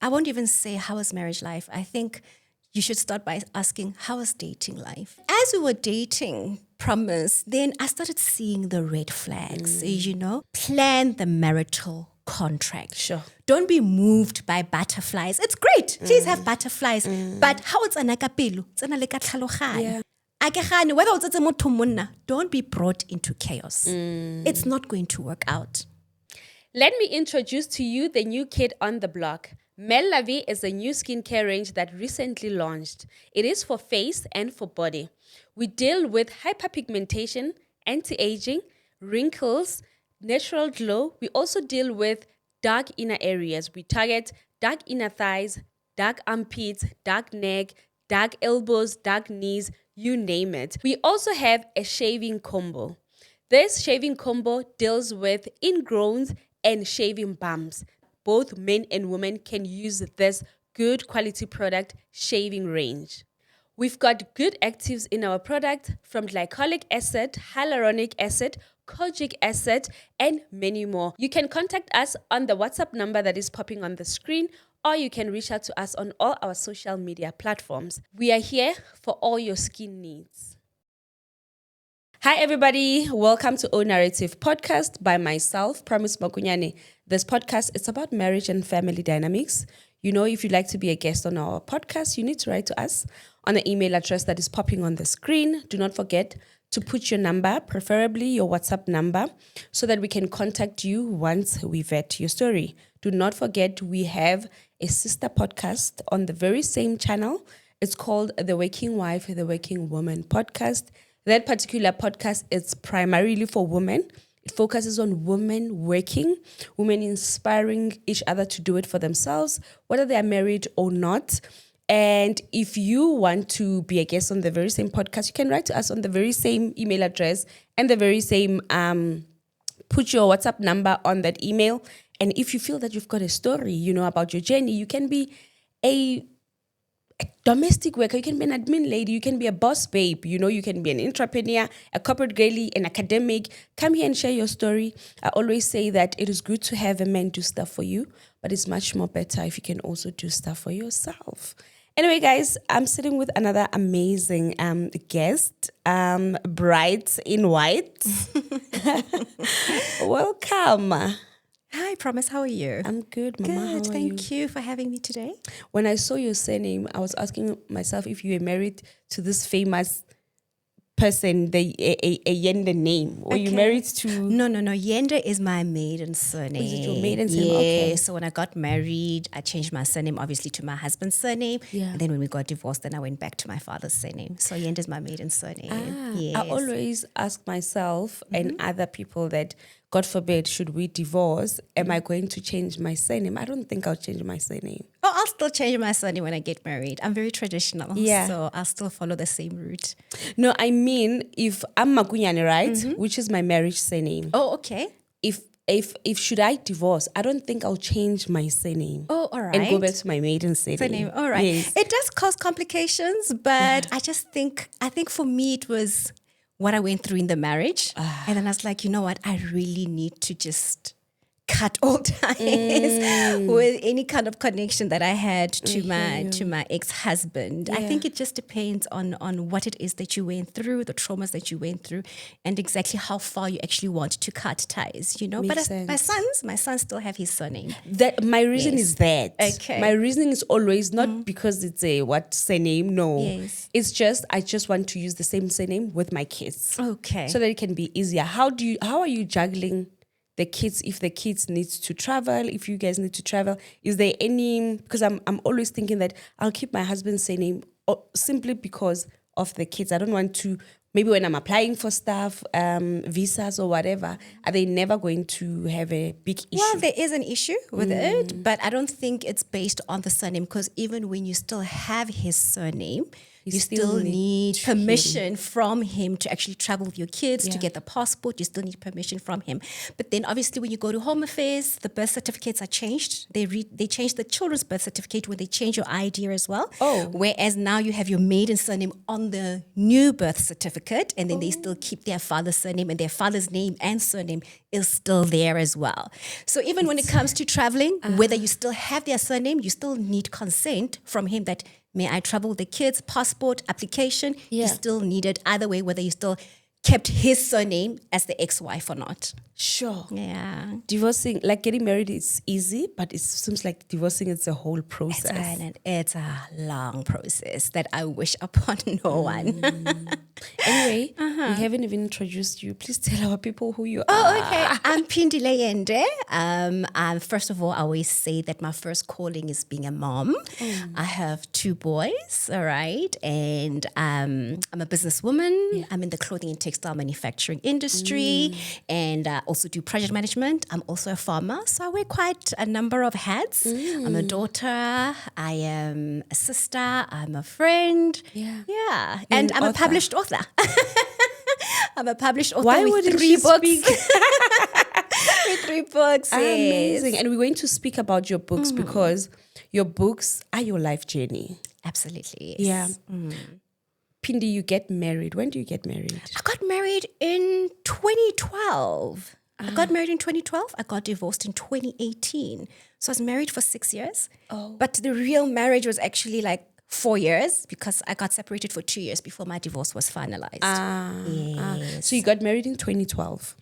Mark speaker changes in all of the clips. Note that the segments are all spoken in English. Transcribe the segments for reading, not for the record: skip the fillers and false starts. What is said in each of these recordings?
Speaker 1: I won't even say how was marriage life. I think you should start by asking how was dating life. As we were dating, promise, then I started seeing the red flags, plan the marital contract.
Speaker 2: Sure.
Speaker 1: Don't be moved by butterflies. It's great. Please have butterflies. But how it's anakapilu? It's analeka whether it's a motho monna, don't be brought into chaos. It's not going to work out.
Speaker 2: Let me introduce to you the new kid on the block. Mel La Vie is a new skincare range that recently launched. It is for face and for body. We deal with hyperpigmentation, anti-aging, wrinkles, natural glow. We also deal with dark inner areas. We target dark inner thighs, dark armpits, dark neck, dark elbows, dark knees, you name it. We also have a shaving combo. This shaving combo deals with ingrowns and shaving bumps. Both men and women can use this good quality product shaving range. We've got good actives in our product from glycolic acid, hyaluronic acid, kojic acid, and many more. You can contact us on the WhatsApp number that is popping on the screen, or you can reach out to us on all our social media platforms. We are here for all your skin needs. Hi everybody, welcome to O Narrative Podcast by myself, Promise Makunyane. This podcast is about marriage and family dynamics. You know, if you'd like to be a guest on our podcast, you need to write to us on the email address that is popping on the screen. Do not forget to put your number, preferably your WhatsApp number, so that we can contact you once we vet your story. Do not forget we have a sister podcast on the very same channel. It's called The Working Wife, The Working Woman podcast. That particular podcast is primarily for women. It focuses on women working, women inspiring each other to do it for themselves, whether they are married or not. And if you want to be a guest on the very same podcast, you can write to us on the very same email address and the very same, put your WhatsApp number on that email. And if you feel that you've got a story, about your journey, you can be a domestic worker, you can be an admin lady, you can be a boss babe, you can be an entrepreneur, a corporate girly, an academic. Come here and share your story. I always say that it is good to have a man do stuff for you, but it's much more better if you can also do stuff for yourself. Anyway, guys, I'm sitting with another amazing guest, bright in white. Welcome.
Speaker 1: Hi, Promise. How are you?
Speaker 2: I'm good, Mama.
Speaker 1: Good.
Speaker 2: How are
Speaker 1: Thank you for having me today.
Speaker 2: When I saw your surname, I was asking myself if you were married to this famous person, a Yende name, or you married to...
Speaker 1: No. Yende is my maiden surname.
Speaker 2: Is it your maiden surname?
Speaker 1: Yeah.
Speaker 2: Okay.
Speaker 1: So when I got married, I changed my surname, obviously, to my husband's surname.
Speaker 2: Yeah.
Speaker 1: And then when we got divorced, then I went back to my father's surname. So Yende is my maiden surname. Yes.
Speaker 2: I always ask myself and other people that, God forbid, should we divorce, am I going to change my surname? I don't think I'll change my surname.
Speaker 1: Oh, I'll still change my surname when I get married. I'm very traditional.
Speaker 2: Yeah.
Speaker 1: So I'll still follow the same route.
Speaker 2: No, I mean, if I'm Makunyane, right, which is my marriage surname.
Speaker 1: Oh, okay.
Speaker 2: If should I divorce, I don't think I'll change my surname.
Speaker 1: Oh, all right.
Speaker 2: And go back to my maiden surname.
Speaker 1: All right.
Speaker 2: Yes.
Speaker 1: It does cause complications, but I think for me it was what I went through in the marriage. And then I was like, you know what? I really need to just cut all ties with any kind of connection that I had to my ex-husband. I think it just depends on what it is that you went through, the traumas that you went through, and exactly how far you actually want to cut ties,
Speaker 2: Makes sense.
Speaker 1: my sons still have his surname.
Speaker 2: That my reason is that.
Speaker 1: Okay.
Speaker 2: My reason is always not because it's a surname. No.
Speaker 1: Yes.
Speaker 2: It's just I just want to use the same surname with my kids.
Speaker 1: Okay.
Speaker 2: So that it can be easier. How are you juggling the kids if the kids need to travel, if you guys need to travel? Is there any, because I'm always thinking that I'll keep my husband's surname simply because of the kids. I don't want to, maybe when I'm applying for stuff, visas or whatever, are they never going to have a big issue?
Speaker 1: Well, there is an issue with it, but I don't think it's based on the surname, because even when you still have his surname, You still need permission from him to actually travel with your kids, to get the passport. You still need permission from him. But then obviously when you go to Home Affairs, the birth certificates are changed. They change the children's birth certificate when they change your ID as well.
Speaker 2: Oh.
Speaker 1: Whereas now you have your maiden surname on the new birth certificate, and then they still keep their father's surname, and their father's name and surname is still there as well. So even when it comes to traveling, whether you still have their surname, you still need consent from him that, may I travel with the kids, passport, application, you still need it either way, whether you still kept his surname as the ex-wife or not.
Speaker 2: Sure.
Speaker 1: Yeah.
Speaker 2: Divorcing, like getting married is easy, but it seems like divorcing is a whole process.
Speaker 1: It's a long process that I wish upon no one.
Speaker 2: Anyway, we haven't even introduced you. Please tell our people who you are.
Speaker 1: Oh, okay. I'm Phindi ON. First of all, I always say that my first calling is being a mom. I have 2 boys, all right? And I'm a businesswoman. I'm in the clothing and textile manufacturing industry, and also do project management. I'm also a farmer, so I wear quite a number of hats. I'm a daughter. I am a sister. I'm a friend. Yeah. And I'm a published author. I'm a published author.
Speaker 2: Why
Speaker 1: with
Speaker 2: wouldn't
Speaker 1: 3
Speaker 2: you
Speaker 1: books.
Speaker 2: speak?
Speaker 1: With 3 books.
Speaker 2: Amazing.
Speaker 1: Yes.
Speaker 2: And we're going to speak about your books because your books are your life journey.
Speaker 1: Absolutely.
Speaker 2: Yeah.
Speaker 1: Yes.
Speaker 2: Phindi, you get married. When do you get married?
Speaker 1: I got married in 2012. I got married in 2012. I got divorced in 2018. So I was married for 6 years. But the real marriage was actually like 4 years because I got separated for 2 years before my divorce was finalized. Yes.
Speaker 2: So you got married in 2012.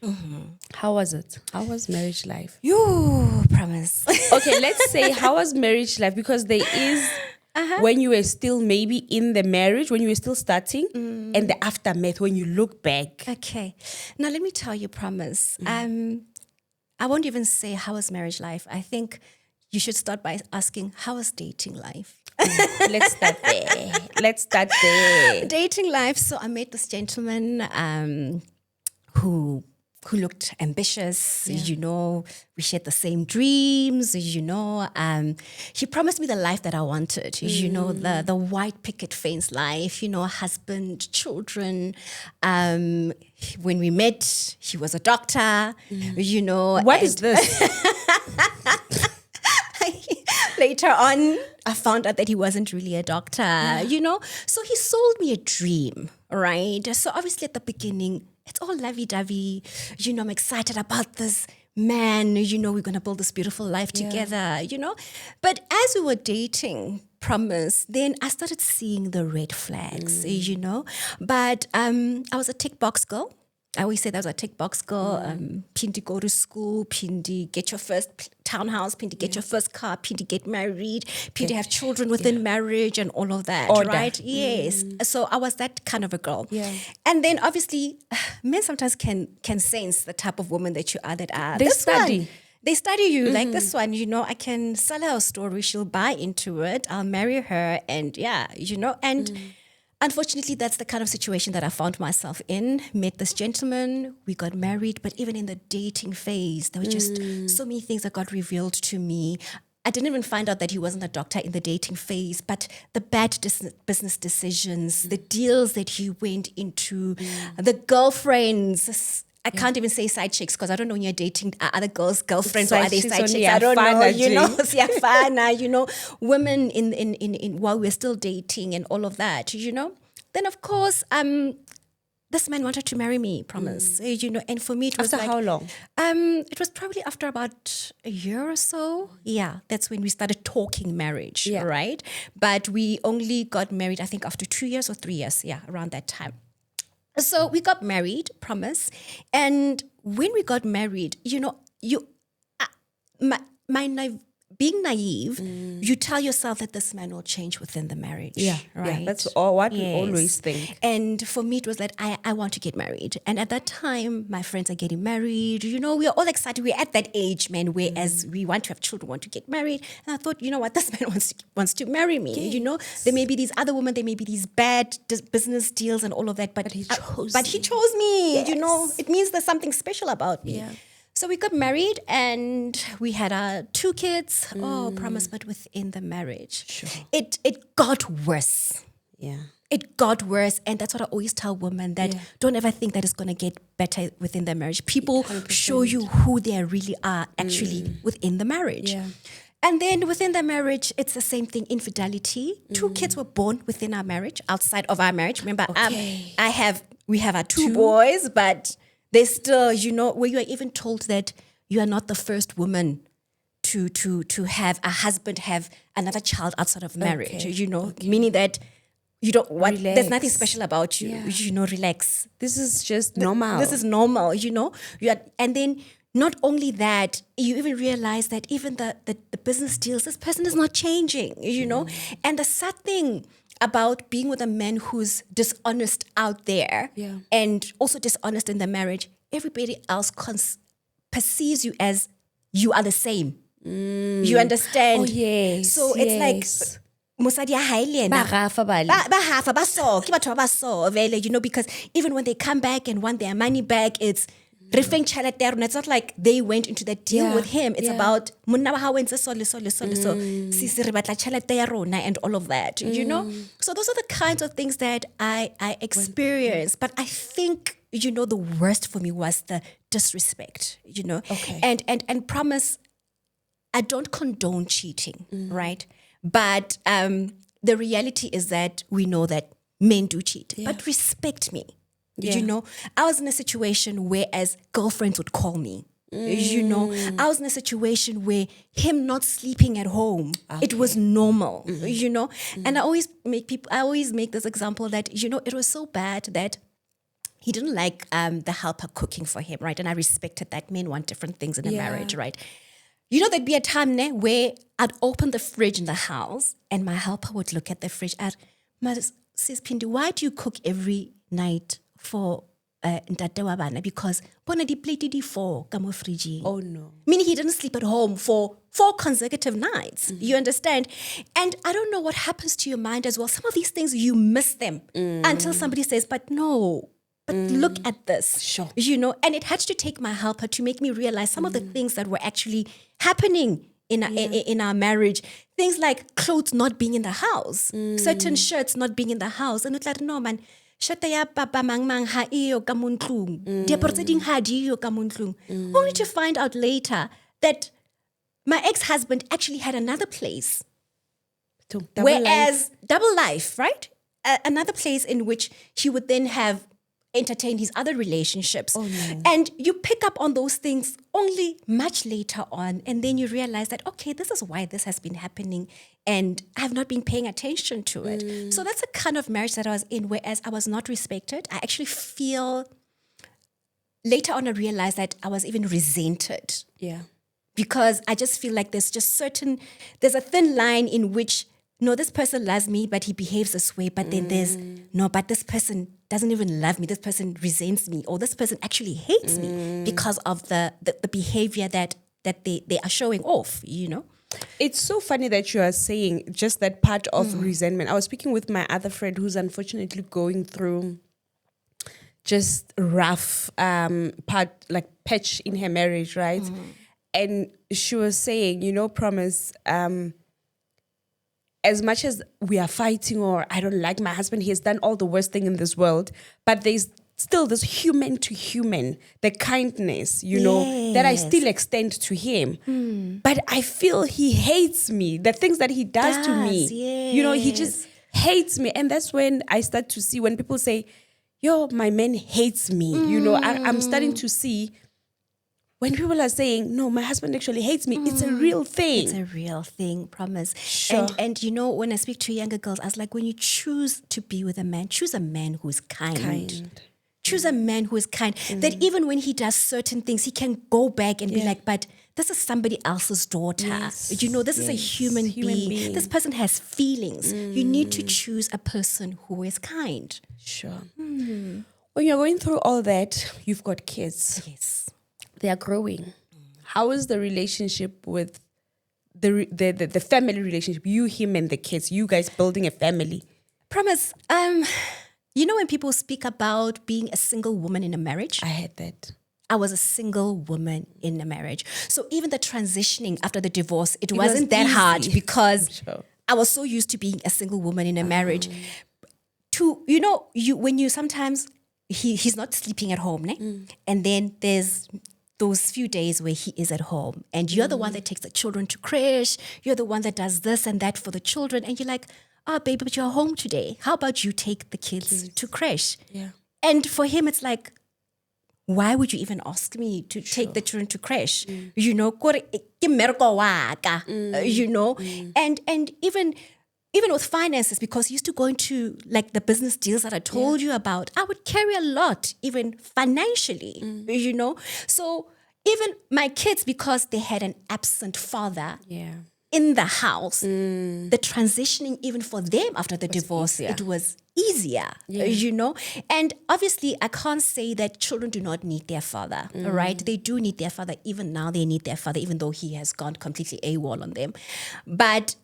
Speaker 2: How was it? How was marriage life?
Speaker 1: You promise.
Speaker 2: Okay, let's say how was marriage life? Because there is when you were still maybe in the marriage, when you were still starting, and the aftermath when you look back.
Speaker 1: Okay. Now let me tell you, promise. I won't even say how was marriage life. I think you should start by asking how was dating life.
Speaker 2: Let's start there.
Speaker 1: Dating life. So I met this gentleman who looked ambitious, you know, we shared the same dreams, you know. He promised me the life that I wanted, you know, the white picket fence life, you know, husband, children. When we met, he was a doctor, you know.
Speaker 2: What is this?
Speaker 1: Later on, I found out that he wasn't really a doctor, you know. So he sold me a dream, right? So obviously at the beginning, it's all lovey-dovey. You know, I'm excited about this man. You know, we're going to build this beautiful life together, you know. But as we were dating, promise, then I started seeing the red flags, you know. But I was a tick box girl. I always say that I was a tick box girl. Phindi, go to school. Phindi, get your first townhouse. Phindi, get your first car. Phindi, get married. Phindi, have children within marriage and all of that, right? Yes. So I was that kind of a girl.
Speaker 2: Yeah.
Speaker 1: And then obviously, men sometimes can sense the type of woman that you are.
Speaker 2: They study.
Speaker 1: They study you like this one, you know. I can sell her a story. She'll buy into it. I'll marry her, and yeah, you know, and. Unfortunately, that's the kind of situation that I found myself in. Met this gentleman, we got married, but even in the dating phase, there were just so many things that got revealed to me. I didn't even find out that he wasn't a doctor in the dating phase, but the bad business decisions, the deals that he went into, the girlfriends. I can't even say side chicks because I don't know when you're dating other girls' girlfriends or are they side chicks. I don't know, you know, siyafana, you know, women in while we're still dating and all of that, you know. Then of course, this man wanted to marry me, promise, you know, and for me it was
Speaker 2: after how long?
Speaker 1: It was probably after about a year or so. Yeah, that's when we started talking marriage, right? But we only got married, I think, after 2 years or 3 years, around that time. So we got married, promise. And when we got married, you know, being naive, you tell yourself that this man will change within the marriage. Yeah, right.
Speaker 2: Yeah, that's what we always think.
Speaker 1: And for me, it was that I want to get married. And at that time, my friends are getting married. You know, we are all excited. We're at that age, man, whereas we want to have children, want to get married. And I thought, you know what, this man wants to marry me. Yes. You know, there may be these other women, there may be these bad business deals and all of that, but he chose me. Yes. You know, it means there's something special about me. Yeah. So we got married and we had our 2 kids. Oh, promise, but within the marriage, it got worse.
Speaker 2: Yeah.
Speaker 1: it got worse. And that's what I always tell women, that don't ever think that it's going to get better within their marriage. People
Speaker 2: 100%.
Speaker 1: show you who they really are actually within the marriage.
Speaker 2: Yeah.
Speaker 1: And then within the marriage, it's the same thing, infidelity. 2 kids were born within our marriage, outside of our marriage. Remember, we have our two boys, but they still, where you are even told that you are not the first woman to have a husband have another child outside of marriage, meaning that you don't want, there's nothing special about you, relax.
Speaker 2: This is just normal.
Speaker 1: This is normal, and then not only that, you even realize that even the business deals, this person is not changing, and the sad thing about being with a man who's dishonest out there and also dishonest in the marriage, everybody else perceives you as you are the same. You understand?
Speaker 2: Oh, yes.
Speaker 1: So it's like mosadi ya hae le ena ba hafa ba so ke batho ba so vele, because even when they come back and want their money back, it's refeng tšhelete ya rona. It's not like they went into that deal with him. It's about monna wa hao entse so le so le so le so sisi re batla tšhelete ya rona and all of that, So those are the kinds of things that I experienced. But I think, the worst for me was the disrespect,
Speaker 2: Okay.
Speaker 1: And promise, I don't condone cheating, right? But the reality is that we know that men do cheat. But respect me. I was in a situation where as girlfriends would call me. I was in a situation where him not sleeping at home, it was normal, And I always make this example that, it was so bad that he didn't like the helper cooking for him, right? And I respected that. Men want different things in a marriage, right? There'd be a time where I'd open the fridge in the house and my helper would look at the fridge and, Sis Phindi, why do you cook every night for Ntate wa bana? Because bona di plate di 4 ka mo fridge.
Speaker 2: Oh no.
Speaker 1: Meaning he didn't sleep at home for 4 consecutive nights. You understand? And I don't know what happens to your mind as well. Some of these things, you miss them until somebody says, but no. But look at this,
Speaker 2: Sure.
Speaker 1: And it had to take my helper to make me realize some of the things that were actually happening in our marriage. Things like clothes not being in the house, certain shirts not being in the house. And it's like, no, man, shirt ya papa mang ha iyo ka mo ntlong. Diaparo tse ding ha di iyo ka mo ntlong. Only to find out later that my ex-husband actually had another place. Double life, right? Another place in which he would then have entertained his other relationships.
Speaker 2: Oh, no.
Speaker 1: And you pick up on those things only much later on. And then you realize that, okay, this is why this has been happening. And I have not been paying attention to it. So that's the kind of marriage that I was in, whereas I was not respected. I actually feel, later on I realized that I was even resented.
Speaker 2: Yeah.
Speaker 1: Because I just feel like there's a thin line in which, no, this person loves me, but he behaves this way. But then but this person doesn't even love me. This person resents me, or this person actually hates me because of the behavior that they are showing off,
Speaker 2: It's so funny that you are saying just that part of resentment. I was speaking with my other friend who's unfortunately going through just rough patch in her marriage, right? And she was saying, Promise, as much as we are fighting or I don't like my husband, he has done all the worst thing in this world, but there's still this human to human, the kindness, that I still extend to him. But I feel he hates me, the things that he does to me.
Speaker 1: Yes.
Speaker 2: He just hates me. And that's when I start to see when people say, my man hates me. I'm starting to see when people are saying, no, my husband actually hates me, it's a real thing.
Speaker 1: It's a real thing, promise.
Speaker 2: Sure.
Speaker 1: And when I speak to younger girls, I was like, when you choose to be with a man, choose a man who's kind. Choose a man who is kind. That even when he does certain things, he can go back and be like, but this is somebody else's daughter.
Speaker 2: Yes.
Speaker 1: This is a human being. This person has feelings. You need to choose a person who is kind.
Speaker 2: Sure. When you're going through all that, you've got kids.
Speaker 1: Yes.
Speaker 2: They are growing. How is the relationship with the family relationship? You, him, and the kids. You guys building a family.
Speaker 1: Promise. When people speak about being a single woman in a marriage,
Speaker 2: I had that.
Speaker 1: I was a single woman in a marriage. So even the transitioning after the divorce, it wasn't that
Speaker 2: easy.
Speaker 1: hard because
Speaker 2: Sure.
Speaker 1: I was so used to being a single woman in a marriage. when you sometimes he's not sleeping at home, ne? And then there's those few days where he is at home and you're the one that takes the children to creche, you're the one that does this and that for the children, and you're like, oh, baby, but you're home today. How about you take the kids to creche?
Speaker 2: Yeah.
Speaker 1: And for him, it's like, why would you even ask me to take the children to creche? You know, and even with finances, because he used to go into like the business deals that I told you about, I would carry a lot, even financially, you know. So even my kids, because they had an absent father in the house, the transitioning even for them after the divorce, it was easier, you know. And obviously, I can't say that children do not need their father, right? They do need their father. Even now, they need their father, even though he has gone completely AWOL on them. But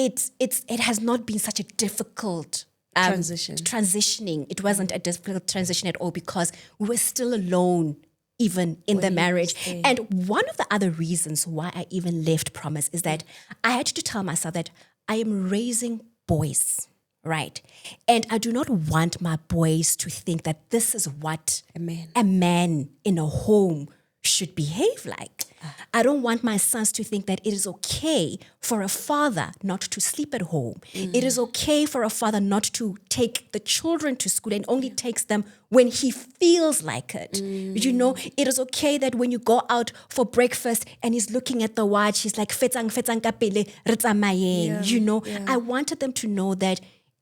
Speaker 1: it has not been such a difficult transitioning. It wasn't a difficult transition at all because we were still alone even in the marriage. And one of the other reasons why I even left Promise is that I had to tell myself that I am raising boys, right? And I do not want my boys to think that this is what a man in a home should behave like. I don't want my sons to think that it is okay for a father not to sleep at home. It is okay for a father not to take the children to school and only takes them when he feels like it. You know, it is okay that when you go out for breakfast and he's looking at the watch, he's like, fetsang ka pele, re tsamayeng. You know, I wanted them to know that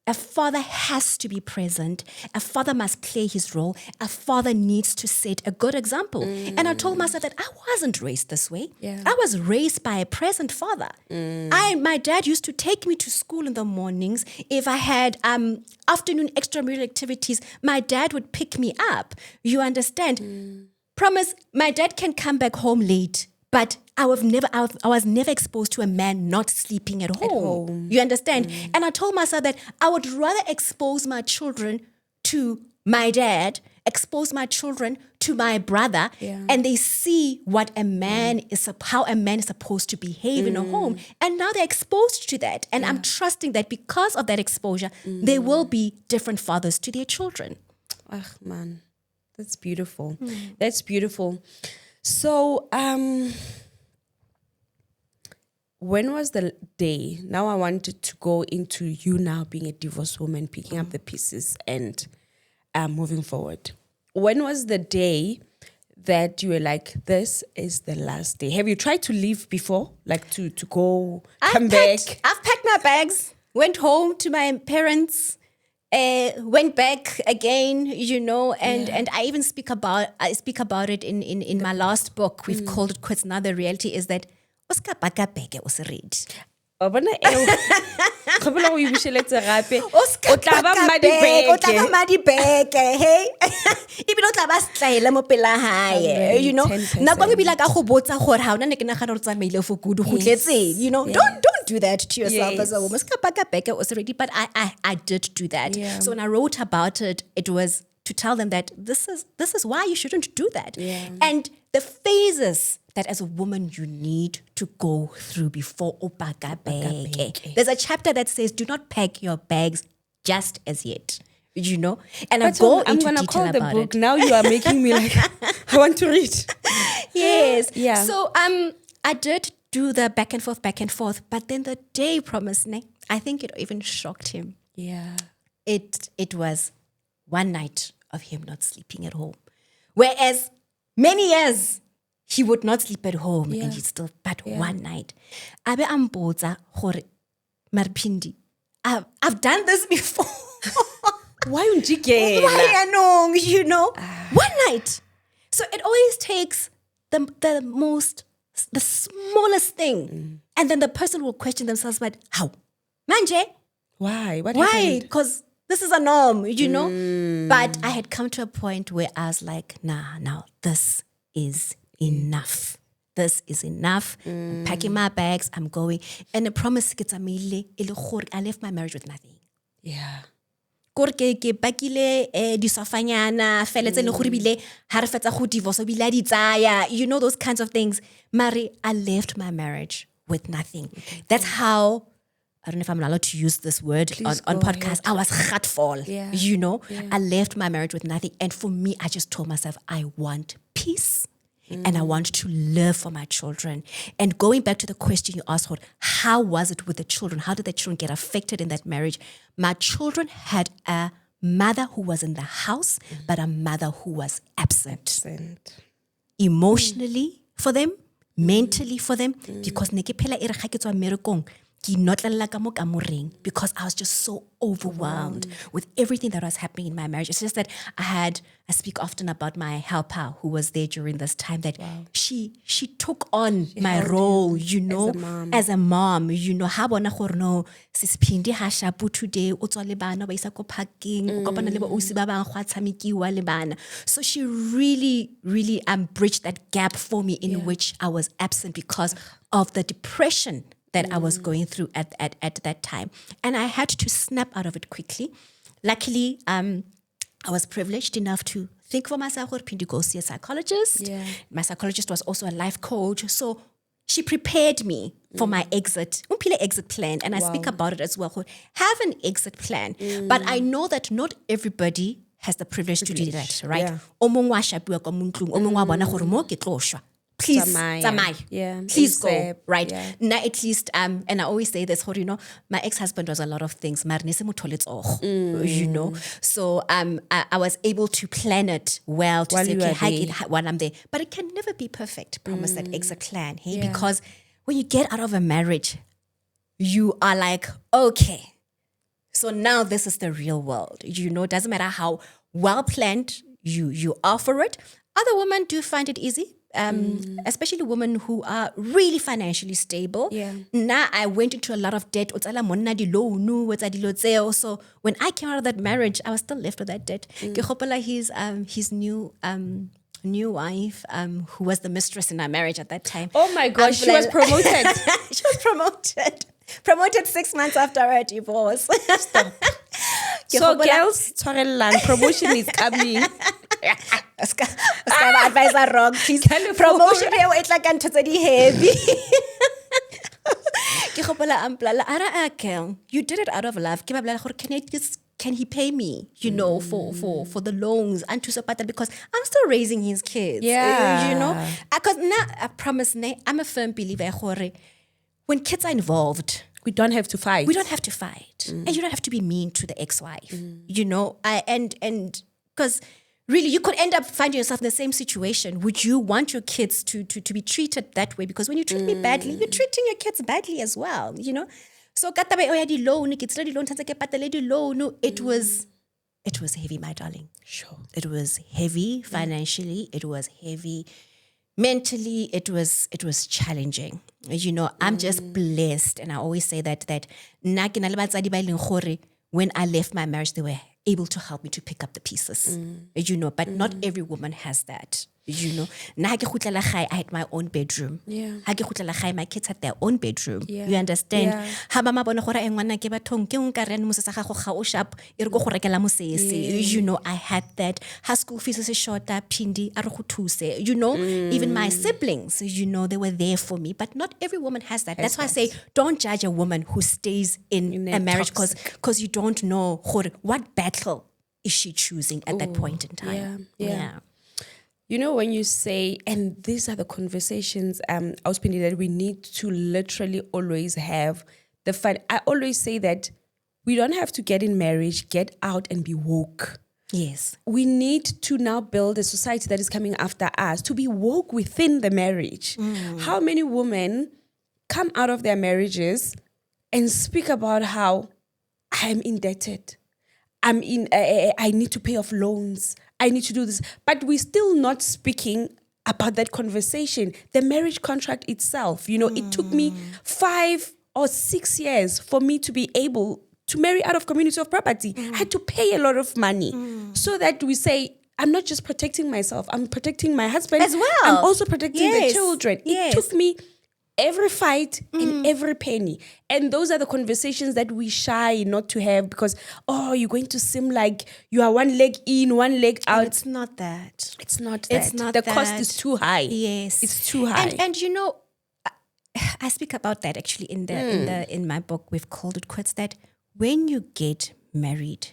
Speaker 1: a father has to be present. A father must play his role. A father needs to set a good example. And I told myself that I wasn't raised this way. I was raised by a present father. My dad used to take me to school in the mornings. If I had afternoon extramural activities, my dad would pick me up. You understand? Promise, my dad can come back home late, but I was never exposed to a man not sleeping at home. You understand? And I told myself that I would rather expose my children to my dad, expose my children to my brother, and they see what a man is, how a man is supposed to behave in a home. And now they're exposed to that. And I'm trusting that because of that exposure, there will be different fathers to their children.
Speaker 2: Ah, man, that's beautiful. That's beautiful. So, when was the day? Now I wanted to go into you now being a divorced woman, picking up the pieces and moving forward. When was the day that you were like, this is the last day? Have you tried to leave before? Like to go, come back?
Speaker 1: I've packed my bags, went home to my parents, went back again, you know, and I even speak about it in my last book. We've called it Quits. Now the reality is that Oska baka beke o se ready.
Speaker 2: O bona eo. Khopela o ibusheletse gape.
Speaker 1: O tla ba madi beke, hey. Ibile o tla ba style mo pela hae, you know. Na go bila ka go botsa gore ha ona ne ke nagana re tsamaile for good go tletseng, you know. Don't do that to yourself as a woman. Oska baka beke o se ready, but I did do that. So when I wrote about it, it was to tell them that this is why you shouldn't do that. And the phases that as a woman you need to go through before opaka beke. There's a chapter that says, do not pack your bags just as yet. You know? And I go into detail about it. I'm going to call the book.
Speaker 2: Now you are making me like, I want to read.
Speaker 1: Yes. Yeah. So I did do the back and forth. But then the day promised, I think it even shocked him.
Speaker 2: Yeah.
Speaker 1: It was one night of him not sleeping at home. Whereas many years, he would not sleep at home and he'd still, but one night. Abe ambotsa gore Phindi, I've done this before.
Speaker 2: Why unjike?
Speaker 1: Why no, you know? One night. So it always takes the smallest thing. And then the person will question themselves, but how? Manje?
Speaker 2: Why? What
Speaker 1: Why?
Speaker 2: happened?
Speaker 1: Because this is a norm, you know? But I had come to a point where I was like, nah, this is enough. This is enough. I'm packing my bags. I'm going. And I promise I left my marriage with nothing.
Speaker 2: Yeah.
Speaker 1: Ke bakile di sofanyana feletse le gore bile ha re fetsa go divorce bile di tsaya, you know, those kinds of things. Mari, I left my marriage with nothing. That's how I don't know if I'm allowed to use this word
Speaker 2: Please
Speaker 1: on
Speaker 2: go
Speaker 1: podcast.
Speaker 2: ahead.
Speaker 1: I was hurtful,
Speaker 2: Yeah.
Speaker 1: you know.
Speaker 2: Yeah.
Speaker 1: I left my marriage with nothing. And for me, I just told myself, I want peace and I want to live for my children. And going back to the question you asked, how was it with the children? How did the children get affected in that marriage? My children had a mother who was in the house, but a mother who was absent. Emotionally for them, mentally for them, because ne ke phela e re ga ke tswa mmerekong, ke inotlelela ka mo kamoreng, because I was just so overwhelmed with everything that was happening in my marriage. It's just that I speak often about my helper who was there during this time, that she took on my role, you know, as a mom, you know, ha bona gore no sis Phindi ha shapu today o tswa le bana ba isa ko parking o kopana le ba osi ba bang go tshamekiwa le bana. So she really bridged that gap for me in which I was absent because of the depression that I was going through at that time. And I had to snap out of it quickly. Luckily, I was privileged enough to think for myself, Phindi, go see a psychologist.
Speaker 2: Yeah.
Speaker 1: My psychologist was also a life coach. So she prepared me for my exit plan. And I speak about it as well. Have an exit plan. But I know that not everybody has the privilege to do that, right? Please, please go, right?
Speaker 2: Yeah.
Speaker 1: Now at least, and I always say this, you know, my ex-husband was a lot of things, you know. So I was able to plan it well to say, okay, while I'm there. But it can never be perfect, promise that exit plan, hey?
Speaker 2: Yeah.
Speaker 1: Because when you get out of a marriage, you are like, okay, so now this is the real world. You know, it doesn't matter how well planned you are for it. Other women do find it easy. Especially women who are really financially stable.
Speaker 2: Yeah.
Speaker 1: Now I went into a lot of debt. So when I came out of that marriage, I was still left with that debt. His new wife, who was the mistress in our marriage at that time.
Speaker 2: Oh my gosh, she was promoted.
Speaker 1: She was promoted 6 months after our divorce.
Speaker 2: So girls, promotion is coming.
Speaker 1: Advisor wrong. Please. Promotion it's like heavy. You did it out of love. Can he pay me, you know, for the loans and to support that, because I'm still raising his kids.
Speaker 2: Yeah.
Speaker 1: You know? Because now I promise, I'm a firm believer when kids are involved,
Speaker 2: we don't have to fight.
Speaker 1: We don't have to fight. And you don't have to be mean to the ex-wife. You know, and because really you could end up finding yourself in the same situation. Would you want your kids to be treated that way? Because when you treat me badly, you're treating your kids badly as well, you know? So it was heavy, my darling.
Speaker 2: Sure.
Speaker 1: It was heavy financially. It was heavy mentally. It was challenging. You know, I'm just blessed, and I always say that when I left my marriage, they were able to help me to pick up the pieces. You know, but not every woman has that. You know, I had my own bedroom.
Speaker 2: Yeah.
Speaker 1: My kids had their own bedroom.
Speaker 2: Yeah.
Speaker 1: You understand? You know, I had that. Her school fees is short, Phindi, you know, even my siblings, you know, they were there for me. But not every woman has that. That's why I say, don't judge a woman who stays in a marriage because you don't know what battle is she choosing at that point in time.
Speaker 2: Yeah. You know, when you say, and these are the conversations, Phindi, that we need to literally always have the fun. I always say that we don't have to get in marriage, get out and be woke.
Speaker 1: Yes.
Speaker 2: We need to now build a society that is coming after us to be woke within the marriage. How many women come out of their marriages and speak about how I'm indebted, I need to pay off loans, I need to do this, but we're still not speaking about that conversation. The marriage contract itself, you know, it took me 5 or 6 years for me to be able to marry out of community of property. I had to pay a lot of money so that we say, I'm not just protecting myself, I'm protecting my husband
Speaker 1: as well.
Speaker 2: I'm also protecting the children. It took me every fight and every penny. And those are the conversations that we shy not to have because, you're going to seem like you are one leg in, one leg out.
Speaker 1: It's not that.
Speaker 2: It's not that.
Speaker 1: It's not
Speaker 2: the
Speaker 1: that.
Speaker 2: cost is too high.
Speaker 1: Yes.
Speaker 2: It's too high.
Speaker 1: And you know, I speak about that actually in my book. We've called it quits. That when you get married,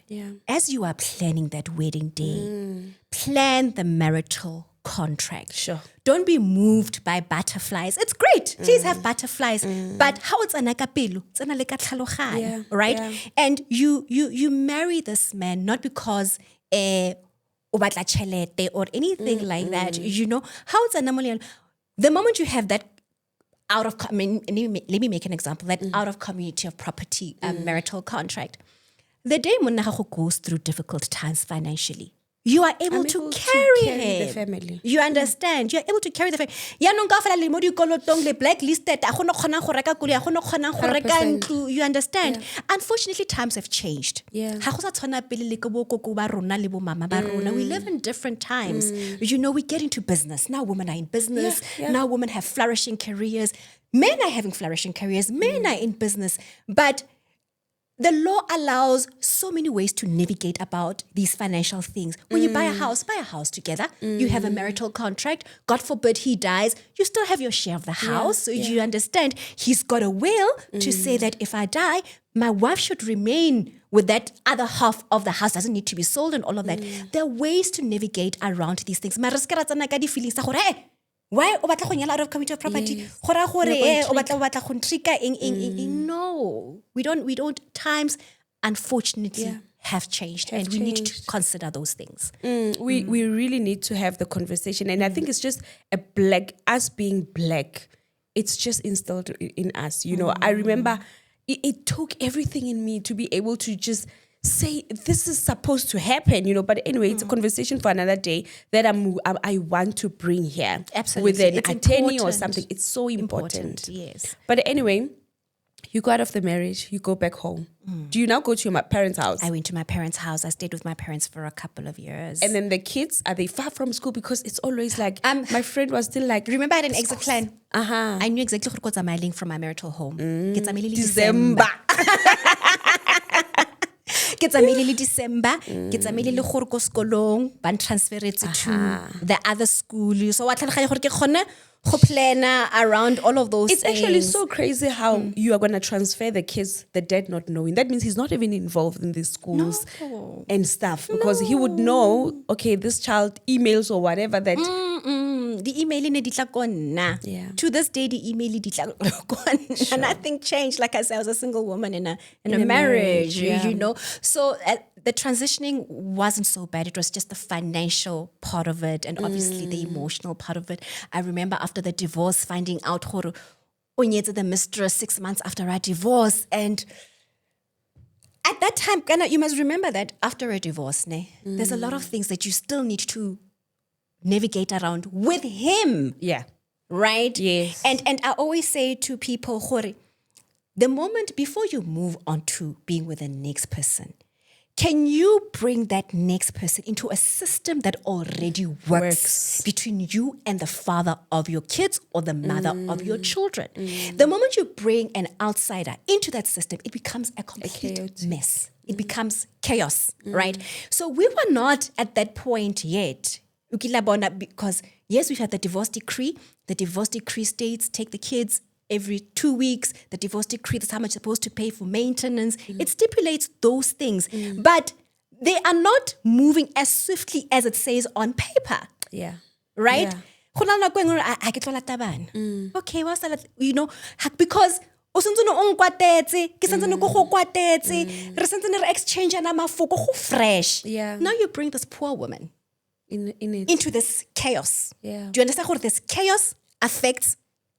Speaker 1: as you are planning that wedding day, plan the marital contract.
Speaker 2: Sure.
Speaker 1: Don't be moved by butterflies. It's great. Please have butterflies. But how it's anakapelu, it's analeka right?
Speaker 2: Yeah.
Speaker 1: And you marry this man not because o batla tšhelete or anything like that. You know, how it's anomaly. The moment you have that out of, let me make an example, that out of community of property marital contract, the day monna gago goes through difficult times financially, you are able to carry him.
Speaker 2: The family.
Speaker 1: You understand? You are able to carry the family. Ya no nka fela le mo dikolotong le blacklisted. A go no kgona go reka koloi, a go no kgona go reka ntlo. You understand? Unfortunately, times have changed.
Speaker 2: Yeah.
Speaker 1: Ha go sa tshwana pele le ke bo koko ba rona le bo mama ba rona. We live in different times. You know, we get into business. Now women are in business. Now women have flourishing careers. Men are having flourishing careers. Men are in business. But the law allows so many ways to navigate about these financial things. When you buy a house together. You have a marital contract. God forbid he dies. You still have your share of the house. So you understand he's got a will to say that if I die, my wife should remain with that other half of the house. Doesn't need to be sold and all of that. There are ways to navigate around these things. Why o batla go nyala out of community of property? Gora gore o batla go ntrika eng. No, we don't. Times, unfortunately, have changed, and we need to consider those things.
Speaker 2: We really need to have the conversation, and I think it's just us being black. It's just instilled in us. You know, I remember it took everything in me to be able to just say this is supposed to happen, you know. But anyway, it's a conversation for another day that I want to bring here.
Speaker 1: Absolutely.
Speaker 2: With an
Speaker 1: It's
Speaker 2: attorney or
Speaker 1: important.
Speaker 2: something. It's so important.
Speaker 1: Yes.
Speaker 2: But anyway, you go out of the marriage, you go back home. Do you now go to your parents' house?
Speaker 1: I went to my parents' house. I stayed with my parents for a couple of years.
Speaker 2: And then the kids, are they far from school? Because it's always like, my friend was still like,
Speaker 1: remember I had an exit plan. I knew exactly who was my link from my marital home. Ke tsamaile le
Speaker 2: December.
Speaker 1: Ke tsamaile le December. Ke tsamaile le gore ko sekolong ban transferetse to the other school. So wa tlhaloganya gore ke kgone go plana around all of those
Speaker 2: It's
Speaker 1: things.
Speaker 2: actually so crazy how you are going to transfer the kids, the dad not knowing. That means he's not even involved in these schools and stuff. Because he would know, okay, this child emails or whatever that...
Speaker 1: The email ne ditla ko nna. To this day, the email ditla ko nna. Nothing changed. Like I said, I was a single woman in a marriage, you know. So the transitioning wasn't so bad. It was just the financial part of it and obviously the emotional part of it. I remember after the divorce, finding out gore o nyetse the mistress 6 months after our divorce. And at that time, you must remember that after a divorce, there's a lot of things that you still need to navigate around with him.
Speaker 2: Yeah.
Speaker 1: Right?
Speaker 2: Yes.
Speaker 1: And I always say to people, the moment before you move on to being with the next person, can you bring that next person into a system that already works between you and the father of your kids or the mother of your children? The moment you bring an outsider into that system, it becomes a complete mess. It becomes chaos, right? So we were not at that point yet. Because yes, we've had the divorce decree. The divorce decree states take the kids every 2 weeks. The divorce decree, that's how much you're supposed to pay for maintenance. It stipulates those things. But they are not moving as swiftly as it says on paper.
Speaker 2: Yeah.
Speaker 1: Right? Okay, what's that? You know, because o sentse o nkwatetse ke sentse go go kwatetse re sentse re exchange ana mafoko go fresh. Now you bring this poor woman into this chaos. Do you understand how this chaos affects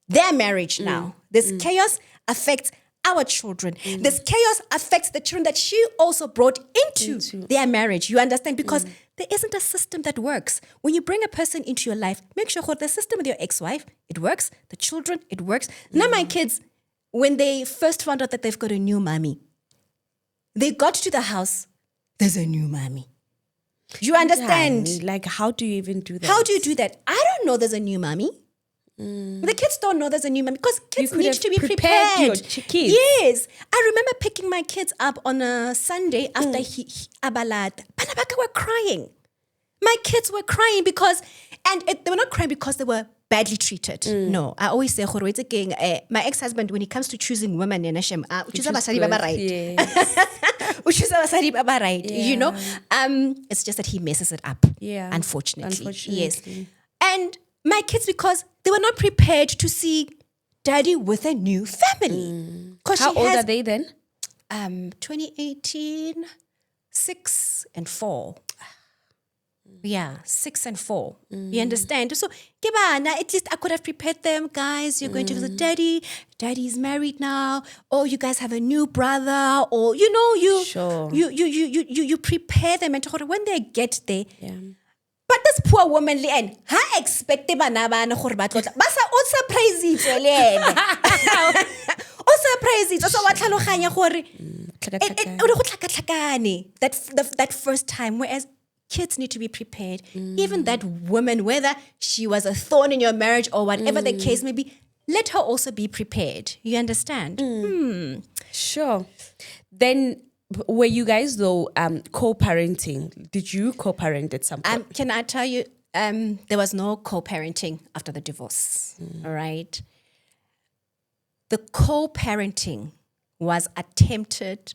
Speaker 1: their marriage now? This chaos affects our children. This chaos affects the children that she also brought into their marriage. You understand? Because there isn't a system that works. When you bring a person into your life, make sure the system with your ex-wife, it works. The children, it works. Now my kids, when they first found out that they've got a new mommy, they got to the house, there's a new mommy. You understand?
Speaker 2: Like, how do you even do that?
Speaker 1: How do you do that? I don't know there's a new mommy. The kids don't know there's a new mommy because kids need to be prepared.
Speaker 2: Your kids.
Speaker 1: Yes. I remember picking my kids up on a Sunday after Abalat. Panabaka were crying. My kids were crying because, they were not crying because they were badly treated. No, I always say, my ex-husband, when it comes to choosing women, choose basadi ba ba right. Choose basadi ba ba right. You know, it's just that he messes it up.
Speaker 2: Yeah,
Speaker 1: unfortunately. Yes. And my kids, because they were not prepared to see daddy with a new family.
Speaker 2: How old are they then?
Speaker 1: 2018, 6 and 4. Yeah, 6 and 4. You understand? So, at least I could have prepared them, guys. You're going to visit daddy. Daddy's married now. Or you guys have a new brother. Or you prepare them, and when they get there.
Speaker 2: Yeah.
Speaker 1: But this poor woman, Leanne, ha expect bana gore ba tlotla. Ba sa o surprise it, Leanne. O surprise it. So wa tlhaloganya gore that first time, whereas kids need to be prepared. Even that woman, whether she was a thorn in your marriage or whatever the case may be, let her also be prepared. You understand?
Speaker 2: Sure. Then, were you guys though co-parenting? Did you co-parent at some point?
Speaker 1: Can I tell you, there was no co-parenting after the divorce. All right. The co-parenting was attempted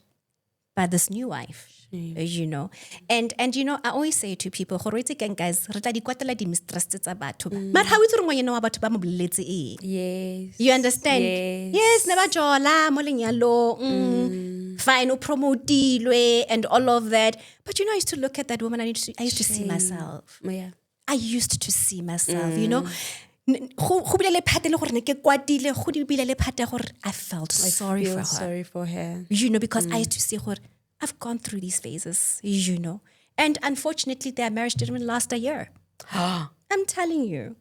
Speaker 1: by this new wife. You know, and I always say to people, guys,
Speaker 2: Yes.
Speaker 1: You understand? Yes, never jola, fine, promote and all of that. But I used to look at that woman. I used to see myself.
Speaker 2: Yeah.
Speaker 1: I used to see myself. I felt sorry for her.
Speaker 2: Sorry for her.
Speaker 1: Because I used to see her. I've gone through these phases, And unfortunately, their marriage didn't last a year. I'm telling you.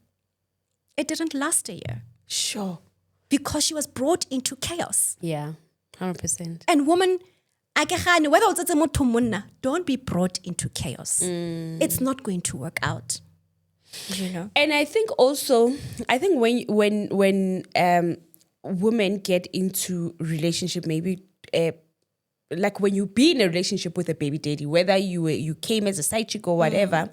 Speaker 1: It didn't last a year.
Speaker 2: Sure.
Speaker 1: Because she was brought into chaos.
Speaker 2: Yeah, 100%.
Speaker 1: And woman, don't be brought into chaos. It's not going to work out.
Speaker 2: And I think also, when women get into relationship, maybe like when you be in a relationship with a baby daddy, whether you came as a side chick or whatever,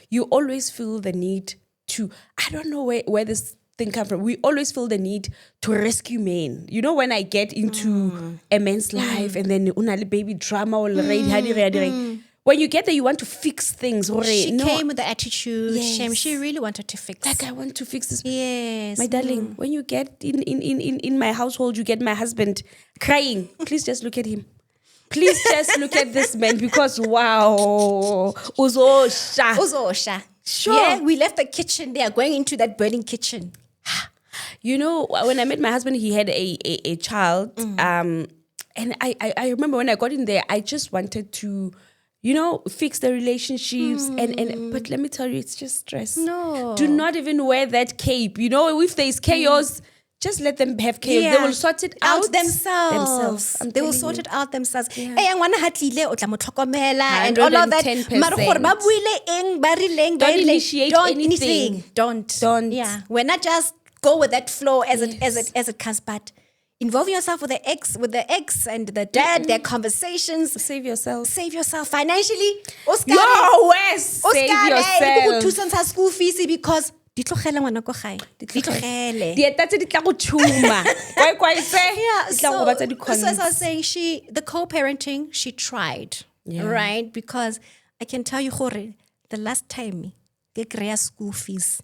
Speaker 2: you always feel the need to, I don't know where this thing comes from. We always feel the need to rescue men. When I get into a man's life and then unali baby drama already, when you get there, you want to fix things.
Speaker 1: She came with the attitude.
Speaker 2: Yes.
Speaker 1: She really wanted to fix.
Speaker 2: Like, I want to fix this.
Speaker 1: Yes.
Speaker 2: My darling, when you get in my household, you get my husband crying. Please just look at him. Please just look at this man, because wow.
Speaker 1: Uzosha.
Speaker 2: Sure.
Speaker 1: Yeah, we left the kitchen there, going into that burning kitchen.
Speaker 2: When I met my husband, he had a child. And I remember when I got in there, I just wanted to, fix the relationships. But let me tell you, it's just stress.
Speaker 1: No.
Speaker 2: Do not even wear that cape. If there's chaos, just let them have chaos.
Speaker 1: Yeah.
Speaker 2: They will sort it out
Speaker 1: themselves. They will sort it out themselves.
Speaker 2: Yeah.
Speaker 1: And all of that.
Speaker 2: 110%. Don't initiate anything.
Speaker 1: Don't. Yeah. We're not just go with that flow as it comes, but involve yourself with the ex and the dad, their conversations.
Speaker 2: Save yourself
Speaker 1: financially.
Speaker 2: Save yourself.
Speaker 1: School fees because so I was saying, the co-parenting, she tried, right? Because I can tell you, the last time I got school fees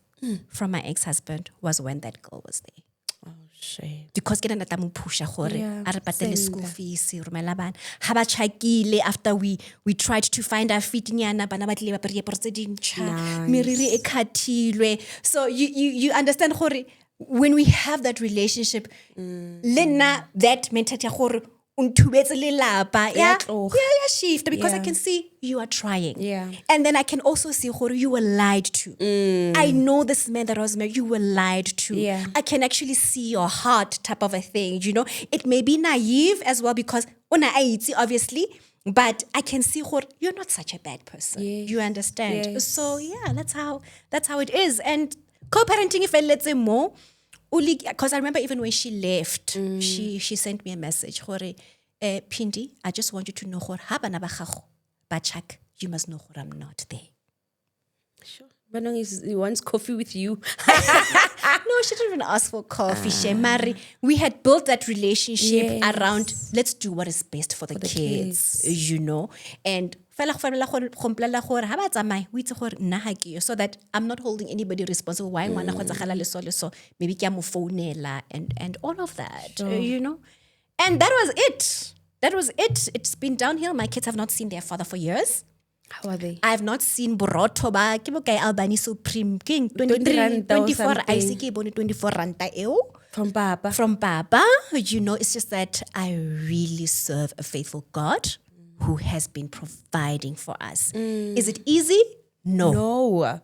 Speaker 1: from my ex-husband was when that girl was there.
Speaker 2: Oh, shame.
Speaker 1: Because ke nna tla mo pusha gore
Speaker 2: Yeah,
Speaker 1: a re patele
Speaker 2: same
Speaker 1: school
Speaker 2: there.
Speaker 1: fees romela bana ha ba tshakile after we tried to find our feet nyana bana ba tlile ba pere diaparo tse dintšha
Speaker 2: Nice.
Speaker 1: meriri e khathilwe. So you understand gore when we have that relationship le nna that mentality ya gore o nthubetse lelapa ya
Speaker 2: tloga.
Speaker 1: shift because I
Speaker 2: Yeah.
Speaker 1: can see you are trying.
Speaker 2: Yeah.
Speaker 1: And then I can also see gore you were lied to. I know this man that I was married, you were lied to.
Speaker 2: Yeah.
Speaker 1: I can actually see your heart type of a thing, It may be naive as well because obviously, but I can see you're not such a bad person.
Speaker 2: Yes.
Speaker 1: You understand?
Speaker 2: Yes.
Speaker 1: So yeah, that's how it is. And co-parenting, if I let's say more, because I remember even when she left, she sent me a message. Phindi, I just want you to know you must know I'm not there.
Speaker 2: Sure. He wants coffee with you.
Speaker 1: No, she didn't even ask for coffee. Shemari. We had built that relationship around, let's do what is best for the kids, you know. And so that I'm not holding anybody responsible. Why maybe and all of that, you know. And that was it. That was it. It's been downhill. My kids have not seen their father for years.
Speaker 2: How are they?
Speaker 1: I have not seen Boroto ba ke bokae Albany Supreme King 23 24 I see ke bone 24 ranta eo
Speaker 2: From Baba.
Speaker 1: from Baba. You know, it's just that I really serve a faithful God who has been providing for us. Is it easy? No.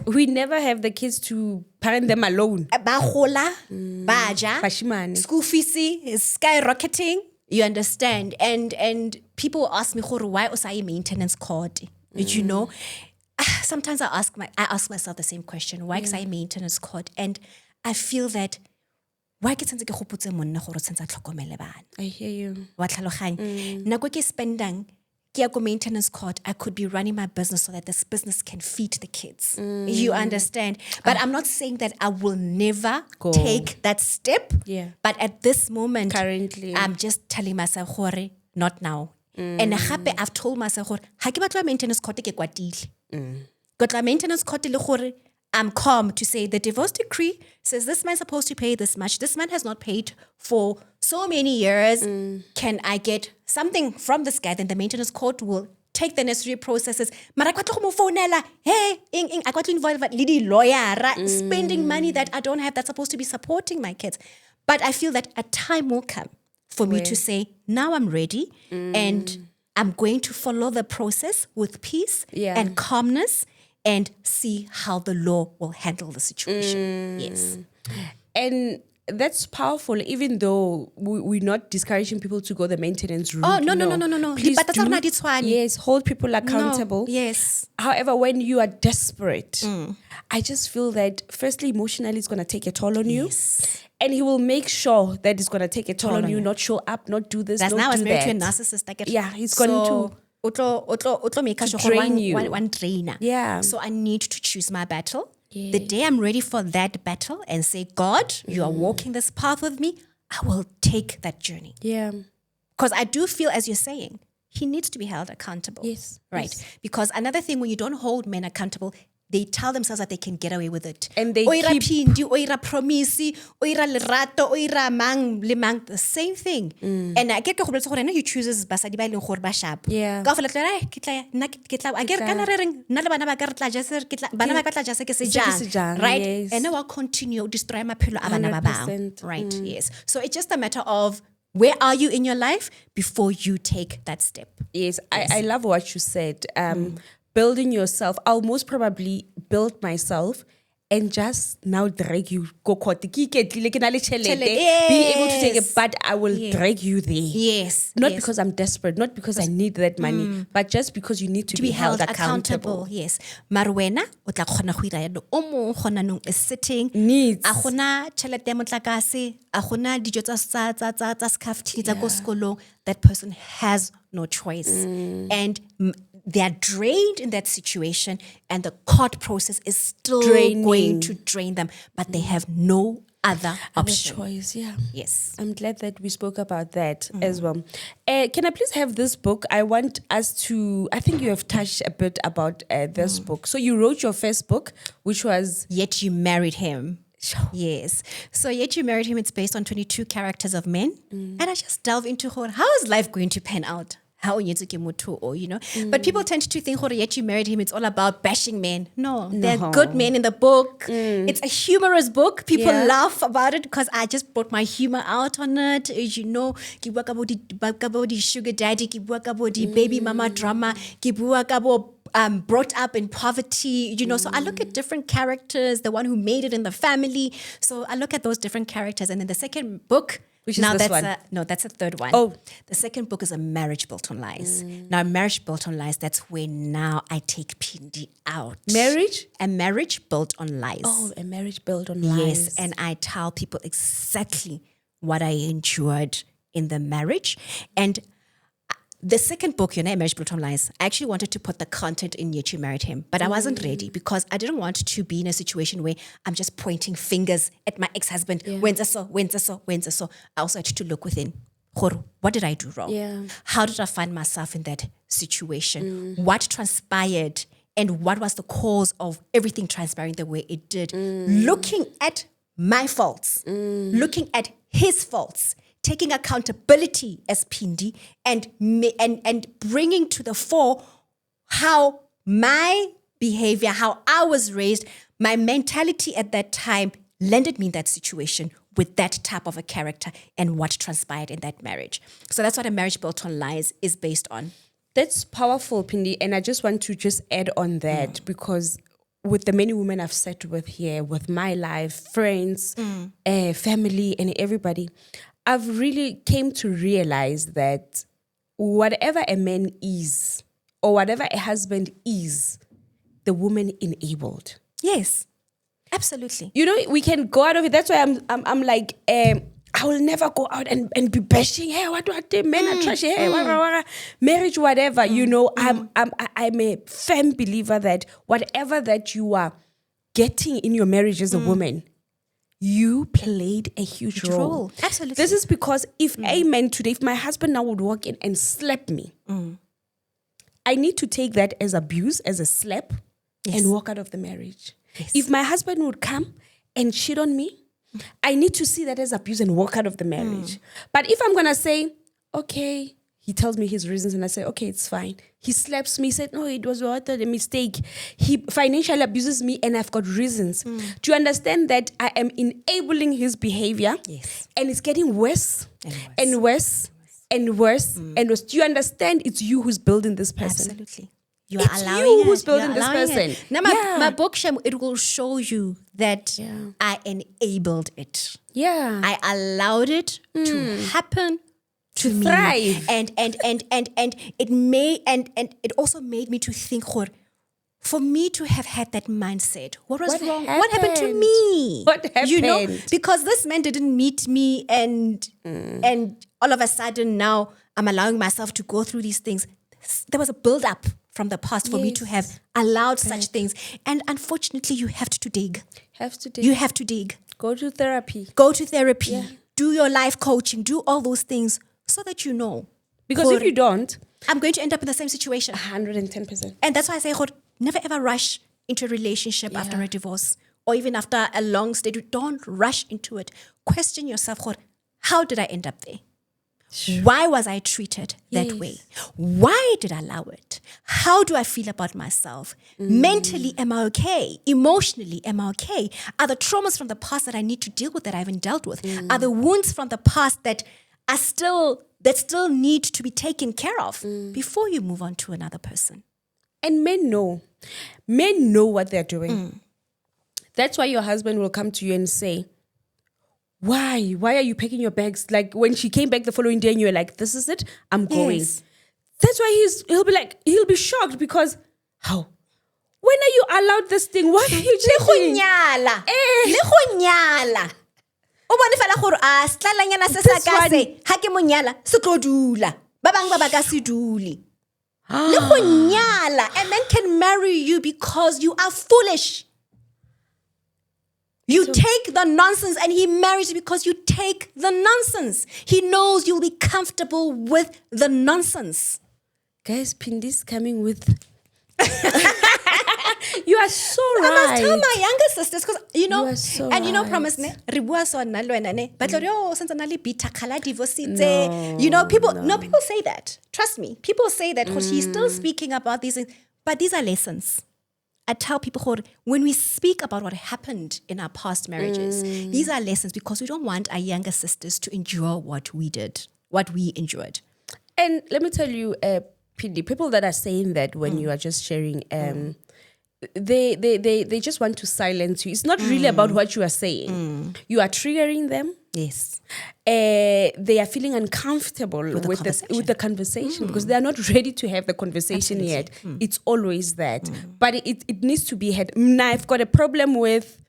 Speaker 2: We never have the kids to parent them alone.
Speaker 1: Ba gola, ba ja,
Speaker 2: Bashimane.
Speaker 1: school fees is skyrocketing. You understand? And people ask me, why was I maintenance card? You know? Sometimes I ask myself the same question. Why is I maintenance card? And I feel that why ke tsentse ke gopotse monna gore tsentse a tlhokomele bana.
Speaker 2: I hear you.
Speaker 1: Wa tlhaloganya. Nako ke spendang ke ya ko maintenance court, I could be running my business so that this business can feed the kids. You understand? But I'm not saying that I will never take that step.
Speaker 2: Yeah.
Speaker 1: But at this moment,
Speaker 2: Currently.
Speaker 1: I'm just telling myself, gore, not now. And gape, I've told myself, gore, ha ke batla maintenance court ke kwatile. Kotla maintenance court le gore, I'm calm to say the divorce decree says this man's supposed to pay this much. This man has not paid for so many years. Can I get something from this guy? Then the maintenance court will take the necessary processes. Mara kwa tlo mo founela, hey, I got involved with lady lawyer, spending money that I don't have that's supposed to be supporting my kids. But I feel that a time will come for me to say, now I'm ready and I'm going to follow the process with peace and calmness and see how the law will handle the situation. Yes.
Speaker 2: And that's powerful, even though we're not discouraging people to go the maintenance route.
Speaker 1: Oh, no.
Speaker 2: Please
Speaker 1: But that's
Speaker 2: do.
Speaker 1: not it's fine.
Speaker 2: Yes, hold people accountable.
Speaker 1: No, yes.
Speaker 2: However, when you are desperate, I just feel that firstly, emotionally, it's going to take a toll on you. And he will make sure that it's going to take a toll on you, not show up, not do this,
Speaker 1: That's
Speaker 2: not
Speaker 1: now I was
Speaker 2: do
Speaker 1: married
Speaker 2: that.
Speaker 1: to a narcissist.
Speaker 2: Yeah, he's going to
Speaker 1: Utlo make sure
Speaker 2: drain you.
Speaker 1: One drainer.
Speaker 2: Yeah.
Speaker 1: So I need to choose my battle. The day I'm ready for that battle and say, God, you are walking this path with me, I will take that journey.
Speaker 2: Yeah.
Speaker 1: Because I do feel, as you're saying, he needs to be held accountable.
Speaker 2: Yes.
Speaker 1: Right.
Speaker 2: Yes.
Speaker 1: Because another thing, when you don't hold men accountable, they tell themselves that they can get away with it.
Speaker 2: And they
Speaker 1: Oira
Speaker 2: keep-
Speaker 1: pindi, oira promisi, oira lerato, oira mang, le mang, the same thing. And I get ke gobotse gore he chooses basadi ba ileng gore ba sharp.
Speaker 2: Yeah.
Speaker 1: Ka fela tla ke tla nna ke tla a ke re kana re reng nna le bana ba ka re tla ja se ke tla bana ba ka tla ja se ke se jang. Right?
Speaker 2: Yes.
Speaker 1: And now I'll continue destroy maphelo a bana ba bang.
Speaker 2: 100%.
Speaker 1: Right? Yes. So it's just a matter of where are you in your life before you take that step.
Speaker 2: Yes, I love what you said. Building yourself, I'll most probably build myself and just now drag you. Go court. Be able to take it, but I will drag you there.
Speaker 1: Yes.
Speaker 2: Not because I'm desperate, not because I need that money, but just because you need to be held accountable.
Speaker 1: Yes. Marwena, o tla kgona go ira yalo. O mong gona nong is sitting.
Speaker 2: Needs.
Speaker 1: A gona tšhelete ya motlakase, a gona dijo tsa skafti tsa ko sekolong. That person has no choice. And they are drained in that situation, and the court process is still going to drain them, but they have no other option.
Speaker 2: Choice, yeah.
Speaker 1: Yes.
Speaker 2: I'm glad that we spoke about that as well. Can I please have this book? I want us to, I think you have touched a bit about this book. So you wrote your first book, which was
Speaker 1: Yet You Married Him. Yes. So Yet You Married Him, it's based on 22 characters of men. And I just delve into how is life going to pan out? How you know? But people tend to think Yet You Married Him, it's all about bashing men. No, there are good men in the book. It's a humorous book. People laugh about it because I just brought my humor out on it. You know, ke bua ka bo di sugar daddy, ke bua ka bo di baby mama drama, ke bua ka bo brought up in poverty, you know. So I look at different characters, the one who made it in the family. So I look at those different characters. And then the second book,
Speaker 2: which is this one?
Speaker 1: That's a third one.
Speaker 2: Oh.
Speaker 1: The second book is A Marriage Built on Lies. Now, A Marriage Built on Lies, that's where now I take Phindi out.
Speaker 2: Marriage?
Speaker 1: A Marriage Built on Lies.
Speaker 2: Oh, A Marriage Built on Lies.
Speaker 1: Yes, and I tell people exactly what I endured in the marriage. And the second book, Marriage Built on Lies, I actually wanted to put the content in Yet You Married Him, but I wasn't ready because I didn't want to be in a situation where I'm just pointing fingers at my ex-husband. When's so. I also had to look within. What did I do wrong?
Speaker 2: Yeah.
Speaker 1: How did I find myself in that situation? What transpired and what was the cause of everything transpiring the way it did? Looking at my faults, looking at his faults, taking accountability as Phindi and bringing to the fore how my behavior, how I was raised, my mentality at that time landed me in that situation with that type of a character and what transpired in that marriage. So that's what A Marriage Built on Lies is based on.
Speaker 2: That's powerful, Phindi. And I just want to just add on that because with the many women I've sat with here, with my life, friends, family, and everybody, I've really came to realize that whatever a man is or whatever a husband is, the woman enabled.
Speaker 1: Yes, absolutely.
Speaker 2: We can go out of it. That's why I'm like, I will never go out and be bashing. Hey, what the men are trash? Hey, marriage, whatever. I'm a firm believer that whatever that you are getting in your marriage as a woman, you played a huge role.
Speaker 1: Absolutely.
Speaker 2: This is because if a man today, if my husband now would walk in and slap me, I need to take that as abuse, as a slap, and walk out of the marriage.
Speaker 1: Yes.
Speaker 2: If my husband would come and cheat on me, I need to see that as abuse and walk out of the marriage. But if I'm going to say, okay, he tells me his reasons and I say, okay, it's fine. He slaps me, said, no, it was a mistake. He financially abuses me and I've got reasons. Do you understand that I am enabling his behavior?
Speaker 1: Yes.
Speaker 2: And it's getting worse and worse and worse and worse. Do you understand it's you who's building this person?
Speaker 1: Absolutely.
Speaker 2: It's you who's building this person.
Speaker 1: Now, my book, it will show you that I enabled it.
Speaker 2: Yeah.
Speaker 1: I allowed it to happen to me.
Speaker 2: Thrive.
Speaker 1: And it also made me to think, for me to have had that mindset, what was wrong? What happened to me?
Speaker 2: What happened?
Speaker 1: Because this man didn't meet me and all of a sudden now I'm allowing myself to go through these things. There was a build-up from the past for me to have allowed such things. And unfortunately, you have to dig. You have to dig.
Speaker 2: Go to therapy.
Speaker 1: Yeah. Do your life coaching. Do all those things so that you know.
Speaker 2: Because if you don't,
Speaker 1: I'm going to end up in the same situation.
Speaker 2: 110%.
Speaker 1: And that's why I say, never ever rush into a relationship after a divorce or even after a long stay. Don't rush into it. Question yourself, how did I end up there? Why was I treated that way? Why did I allow it? How do I feel about myself? Mentally, am I okay? Emotionally, am I okay? Are the traumas from the past that I need to deal with that I haven't dealt with? Are the wounds from the past that still need to be taken care of before you move on to another person?
Speaker 2: And men know what they're doing. That's why your husband will come to you and say, why are you packing your bags? Like when she came back the following day and you were like, this is it, I'm going.
Speaker 1: Yes.
Speaker 2: That's why he'll be shocked because how? When are you allowed this thing? Why are you checking?
Speaker 1: Le go nyala. O bone fela gore a stlalanyana se sa ka se ha ke mo nyala se tlo dula. Ba bang ba ka se dule. Le go nyala. A man can marry you because you are foolish. You take the nonsense and he marries you because you take the nonsense. He knows you'll be comfortable with the nonsense.
Speaker 2: Guys, Phindi's coming with... You are so right.
Speaker 1: I must tell my younger sisters because,
Speaker 2: You are so right.
Speaker 1: promise ne, re bua so nna le wena ne, but since na le bitter khala divorce people say that. Trust me. People say that because he's still speaking about these things, but these are lessons. I tell people, when we speak about what happened in our past marriages, these are lessons because we don't want our younger sisters to endure what we did, what we endured.
Speaker 2: And let me tell you, Phindi, people that are saying that when you are just sharing, they just want to silence you. It's not really about what you are saying. You are triggering them.
Speaker 1: Yes.
Speaker 2: They are feeling uncomfortable with the conversation because they are not ready to have the conversation yet. It's always that. But it needs to be had. Now, I've got a problem with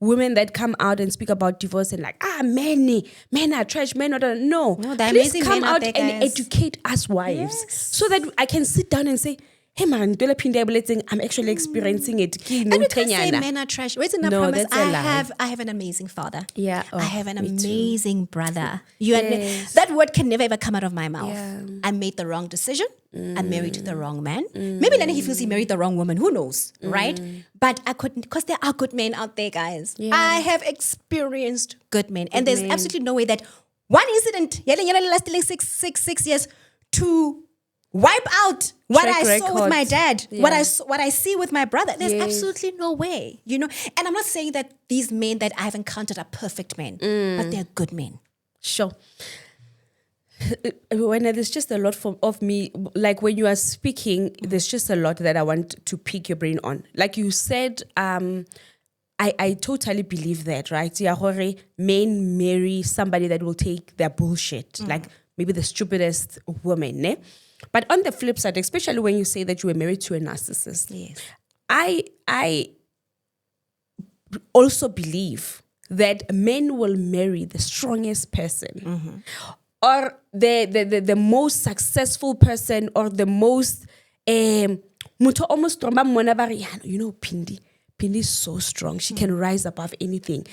Speaker 2: women that come out and speak about divorce and like, men are trash, men are no.
Speaker 1: No, they're
Speaker 2: please
Speaker 1: amazing
Speaker 2: come
Speaker 1: men out
Speaker 2: out
Speaker 1: there,
Speaker 2: and
Speaker 1: guys.
Speaker 2: educate us wives so that I can sit down and say, hey man, I'm actually experiencing it.
Speaker 1: And we can't say men are trash. Wait, no, promise.
Speaker 2: that's a lie.
Speaker 1: I have an amazing father.
Speaker 2: Yeah,
Speaker 1: I have an
Speaker 2: me too.
Speaker 1: amazing brother.
Speaker 2: Yes.
Speaker 1: That word can never ever come out of my mouth.
Speaker 2: Yeah.
Speaker 1: I made the wrong decision. I married the wrong man. Maybe then he feels he married the wrong woman. Who knows, right? But I couldn't, because there are good men out there, guys.
Speaker 2: Yeah.
Speaker 1: I have experienced good men, and there's absolutely no way that one incident, lasting 6 years, to wipe out what
Speaker 2: Track
Speaker 1: I saw with my
Speaker 2: record.
Speaker 1: dad,
Speaker 2: Yeah.
Speaker 1: what I see with my brother. There's
Speaker 2: Yes.
Speaker 1: absolutely no way, And I'm not saying that these men that I've encountered are perfect men, but they're good men.
Speaker 2: Sure. When there's just a lot of me, like when you are speaking, there's just a lot that I want to pick your brain on. Like you said, I totally believe that, right? Yeah, men marry somebody that will take their bullshit, like maybe the stupidest woman, ne? But on the flip side, especially when you say that you were married to a narcissist,
Speaker 1: Yes.
Speaker 2: I also believe that men will marry the strongest person or the most successful person or the most almost Phindi is so strong. She can rise above anything.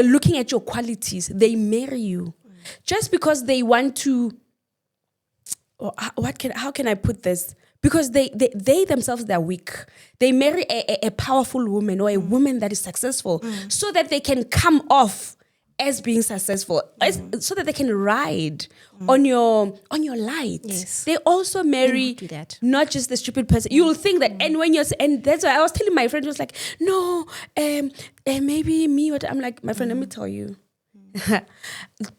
Speaker 2: Looking at your qualities, they marry you just because they want to. How can I put this? Because they themselves, they're weak. They marry a powerful woman or a woman that is successful so that they can come off as being successful, so that they can ride on your light.
Speaker 1: Yes.
Speaker 2: They also marry
Speaker 1: do that.
Speaker 2: not just the stupid person. You will think that, and that's why I was telling my friend, was like, no, maybe me. What I'm like, my friend, let me tell you.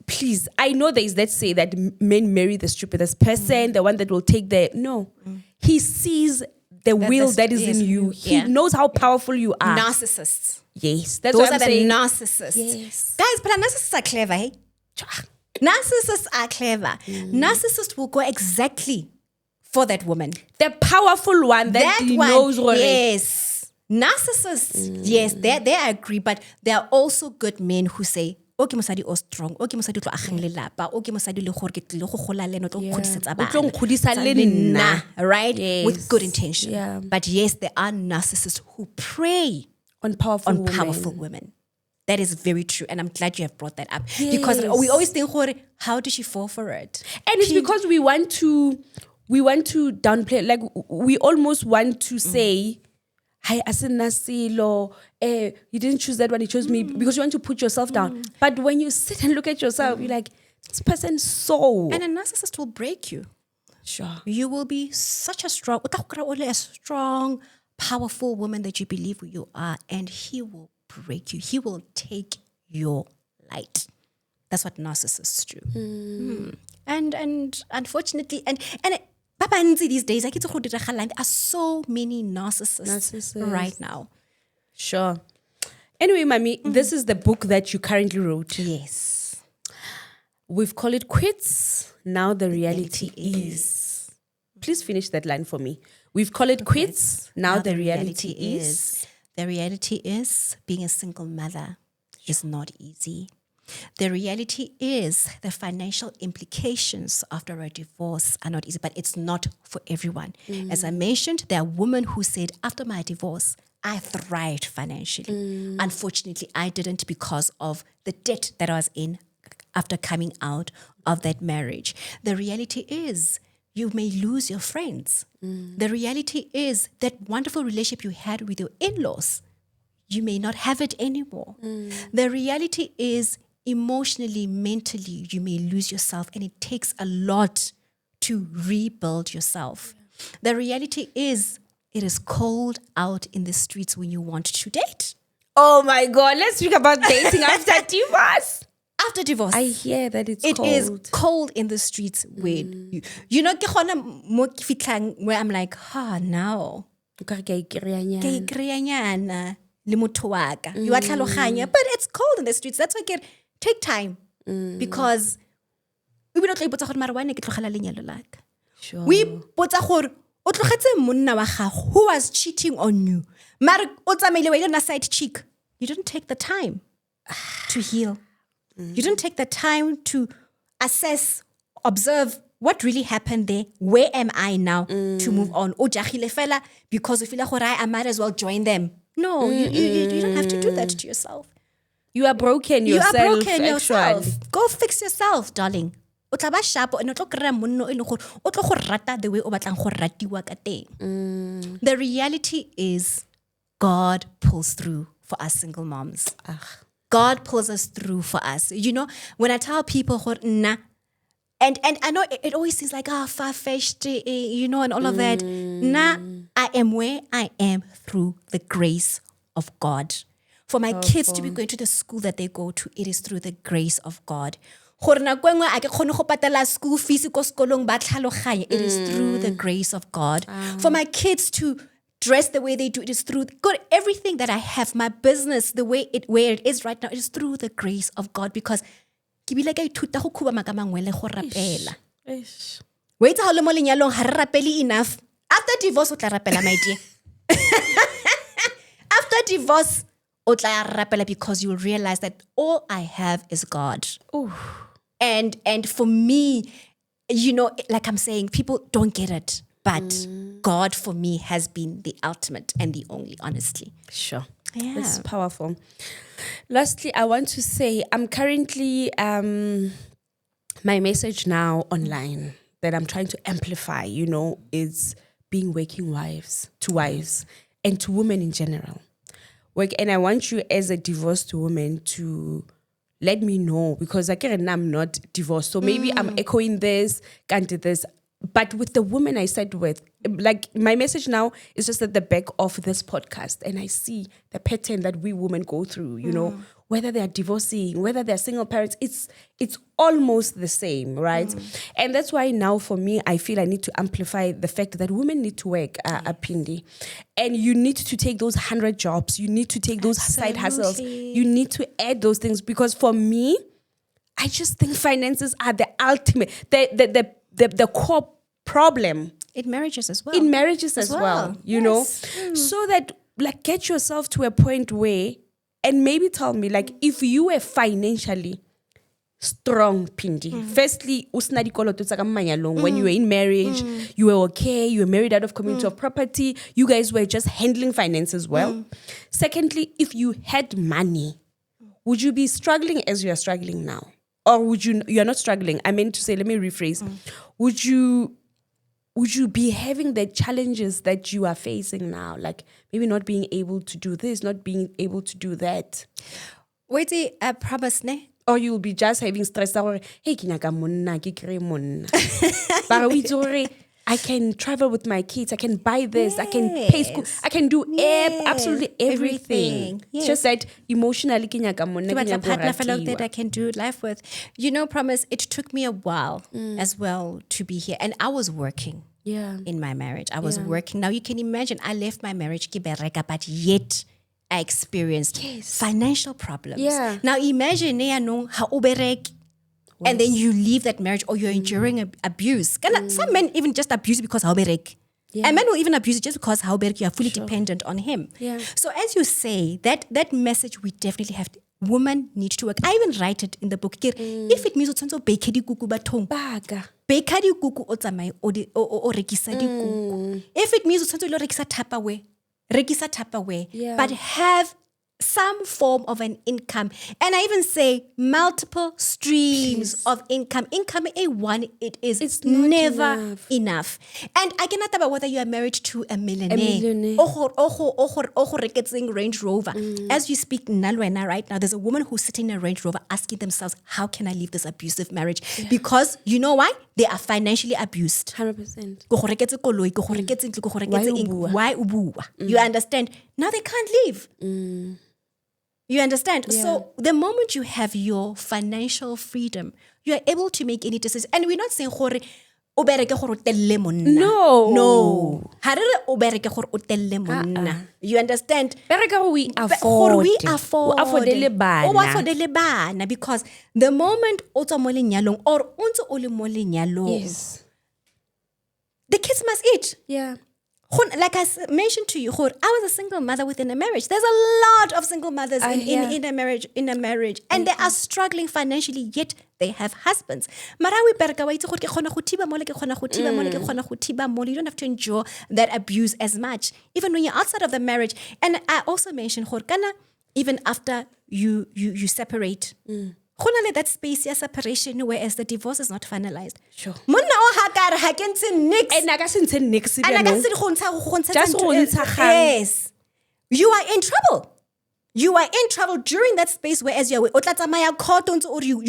Speaker 2: Please, I know there is that say that men marry the stupidest person, the one that will take he sees the will that is in you. He knows how powerful you are.
Speaker 1: Narcissists.
Speaker 2: Yes, that's
Speaker 1: Those
Speaker 2: what I'm
Speaker 1: are the
Speaker 2: saying.
Speaker 1: narcissists.
Speaker 2: Yes.
Speaker 1: Guys, but narcissists are clever, hey? Narcissists are clever. Narcissists will go exactly for that woman.
Speaker 2: The powerful one that he knows already.
Speaker 1: Yes. Narcissists, yes, they I agree, but there are also good men who say, okay, mosadi o strong, okay, mosadi tlo agang lelapa, okay, mosadi le gore ke tlile go gola le eno tlo khodisetsa bana.
Speaker 2: O tlo nkgodisa le
Speaker 1: Tsa
Speaker 2: nna.
Speaker 1: Right?
Speaker 2: Yes.
Speaker 1: With good intention.
Speaker 2: Yeah.
Speaker 1: But yes, there are narcissists who prey
Speaker 2: On powerful
Speaker 1: on
Speaker 2: women.
Speaker 1: powerful women. That is very true. And I'm glad you have brought that up. Because we always think, how did she fall for it?
Speaker 2: And it's because we want to downplay, like we almost want to say, hi, asinasilo, you didn't choose that one, you chose me, because you want to put yourself down. But when you sit and look at yourself, you're like, this person's soul.
Speaker 1: And a narcissist will break you.
Speaker 2: Sure.
Speaker 1: You will be such a strong, powerful woman that you believe you are, and he will break you. He will take your light. That's what narcissists do. And unfortunately, and these days, there are so many narcissists right now.
Speaker 2: Sure. Anyway, Mami, this is the book that you currently wrote.
Speaker 1: Yes.
Speaker 2: We've called it Quits. Now the reality is. Please finish that line for me. We've called it Quits. Now the reality is.
Speaker 1: The reality is being a single mother is not easy. The reality is the financial implications after a divorce are not easy, but it's not for everyone. As I mentioned, there are women who said, after my divorce, I thrived financially. Unfortunately, I didn't because of the debt that I was in after coming out of that marriage. The reality is you may lose your friends. The reality is that wonderful relationship you had with your in-laws, you may not have it anymore. The reality is emotionally, mentally, you may lose yourself, and it takes a lot to rebuild yourself. The reality is it is cold out in the streets when you want to date.
Speaker 2: Oh my God, let's speak about dating after divorce.
Speaker 1: After divorce,
Speaker 2: I hear that it's
Speaker 1: it
Speaker 2: cold.
Speaker 1: is cold in the streets when you know ke gona mo ke fitlang where I'm like, now ke ikreya nyana le motho wa ka you a tlhaloganya, but it's cold in the streets. That's why I get take time because we will not ipotsa gore mara wa ne ke tlogela lenyalo la ka.
Speaker 2: Sure.
Speaker 1: We potsa gore o tlogetse monna wa gago who was cheating on you, mara o tsamaile wa ile na side chick you didn't take the time to heal. You didn't take the time to assess, observe what really happened there. Where am I now to move on? Because if you I might as well join them. No, you don't have to do that to yourself.
Speaker 2: You are broken yourself.
Speaker 1: You are broken yourself.
Speaker 2: Actually.
Speaker 1: Go fix yourself, darling. O tla ba sharp and o tlo kry-a monno e leng gore o tlo go rata the way o batlang go ratiwa ka teng. The reality is God pulls through for us single moms. God pulls us through for us. You know, when I tell people, nah, and I know it always seems like, far-fetched, you know, and all of that. Nah, I am where I am through the grace of God. For my kids to be going to the school that they go to, it is through the grace of God. It is through the grace of God. For my kids to dress the way they do, it is through God. Everything that I have, my business, the way where it is right now, it is through the grace of God. Because wait how enough. After divorce, my dear. After divorce, because you will realize that all I have is God.
Speaker 2: Ooh.
Speaker 1: And for me, you know, like I'm saying, people don't get it. But God for me has been the ultimate and the only, honestly.
Speaker 2: Sure.
Speaker 1: Yeah.
Speaker 2: That's powerful. Lastly, I want to say I'm currently my message now online that I'm trying to amplify, you know, is being working wives, to wives, and to women in general. And I want you as a divorced woman to let me know, because I'm not divorced. So maybe I'm echoing this, can't do this. But with the women I sat with, like my message now is just at the back of this podcast. And I see the pattern that we women go through, you know, whether they're divorcing, whether they're single parents, it's almost the same, right? And that's why now for me, I feel I need to amplify the fact that women need to work, Phindi. And you need to take those 100 jobs. You need to take those side hustles. You need to add those things, because for me, I just think finances are the ultimate, the core problem.
Speaker 1: In marriages as well.
Speaker 2: In marriages as well, you know? So that, like, get yourself to a point where, and maybe tell me, like, if you were financially strong, Phindi. Firstly, when you were in marriage, you were okay, you were married out of community of property, you guys were just handling finances well. Secondly, if you had money, would you be struggling as you are struggling now? Or you're not struggling. I meant to say, let me rephrase. Would you be having the challenges that you are facing now? Like maybe not being able to do this, not being able to do that.
Speaker 1: Wait, I promise, ne?
Speaker 2: Or you'll be just having stress. Hey, but I can travel with my kids. I can buy this. I can pay school. I can do absolutely everything. It's just that emotionally,
Speaker 1: that I can do life with. You know, promise, it took me a while as well to be here. And I was working in my marriage. I was working. Now you can imagine, I left my marriage, but yet I experienced financial problems.
Speaker 2: Yeah.
Speaker 1: Now imagine, how and then you leave that marriage, or you're enduring abuse. Some men even just abuse because how berek. And men will even abuse it just because how berek, you are fully dependent on him.
Speaker 2: Yeah.
Speaker 1: So as you say, that message we definitely have to, women need to work. I even write it in the book. If it means o tshwanetse o bake dikuku bathong, bake dikuku o tsamaye o rekisa dikuku. If it means o tshwanetse o lo rekisa Tupperware, but have some form of an income. And I even say multiple streams of income. Income A1, it's never enough. And I cannot talk about whether you are married to a millionaire. Or Range Rover. As we speak right now, there's a woman who's sitting in a Range Rover asking themselves, how can I leave this abusive marriage? Because you know why? They are financially abused.
Speaker 2: 100%.
Speaker 1: Why ubua? You understand? Now they can't leave. You understand? Yeah. So the moment you have your financial freedom, you are able to make any decisions. And we're not saying no. You understand?
Speaker 2: We afford.
Speaker 1: Because the moment the kids must eat.
Speaker 2: Yeah.
Speaker 1: Like I mentioned to you, I was a single mother within a marriage. There's a lot of single mothers in a marriage, and they are struggling financially, yet they have husbands. You don't have to endure that abuse as much, even when you're outside of the marriage. And I also mentioned, even after you separate, that space of separation, whereas the divorce is not finalized.
Speaker 2: Sure.
Speaker 1: Yes. You are in trouble. You are in trouble during that space, whereas you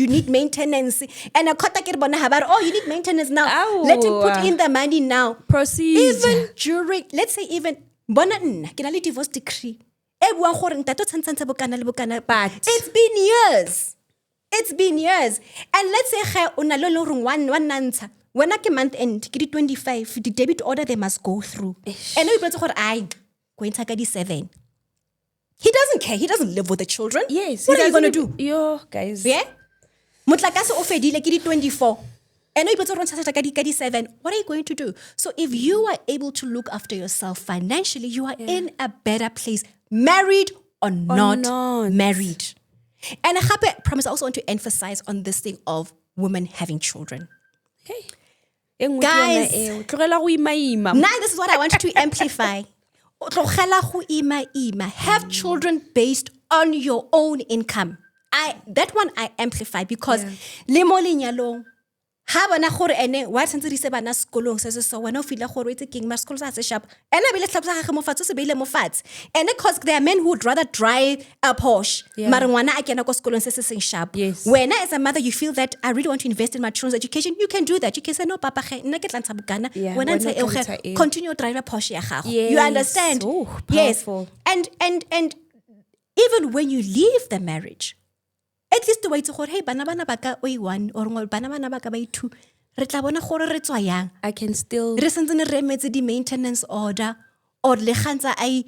Speaker 1: need maintenance. And you need maintenance now.
Speaker 2: Ow.
Speaker 1: Let him put in the money now.
Speaker 2: Proceed.
Speaker 1: Even during, let's say even, divorce decree. But it's been years. It's been years. And let's say one nanta. When I can month end, 25, the debit order they must go through. And we going to 7. He doesn't care. He doesn't live with the children.
Speaker 2: Yes.
Speaker 1: What are you going to do?
Speaker 2: Yo, guys.
Speaker 1: Yeah? Mutlakase ofedile ke 24. And we 7. What are you going to do? So if you are able to look after yourself financially, you are in a better place, married or not married. And I promise I also want to emphasize on this thing of women having children.
Speaker 2: Hey.
Speaker 1: Guys, now this is what I want to amplify. Have children based on your own income. That one I amplify because ha bana gore ene wa tsentse di se bana sekolong se so wena o fila gore itse king ma sekolo sa se sharp ena bile tlhapsa ga mo fatse se beile mo fatse and because there are men who would rather drive a Porsche mara ngwana a kena ko sekolong se seng sharp wena as a mother you feel that I really want to invest in my children's education, you can do that. You can say no papa ge nna ke tla ntsha bokana wena ntse continue drive a Porsche ya gago. You understand? Yes. And even when you leave the marriage, at least the way to go, hey, bana baka one or bana baka by 2. Re tla bona gore re tswa yang.
Speaker 2: I can still
Speaker 1: re sentse ne re emetse di maintenance order or le gantsa ai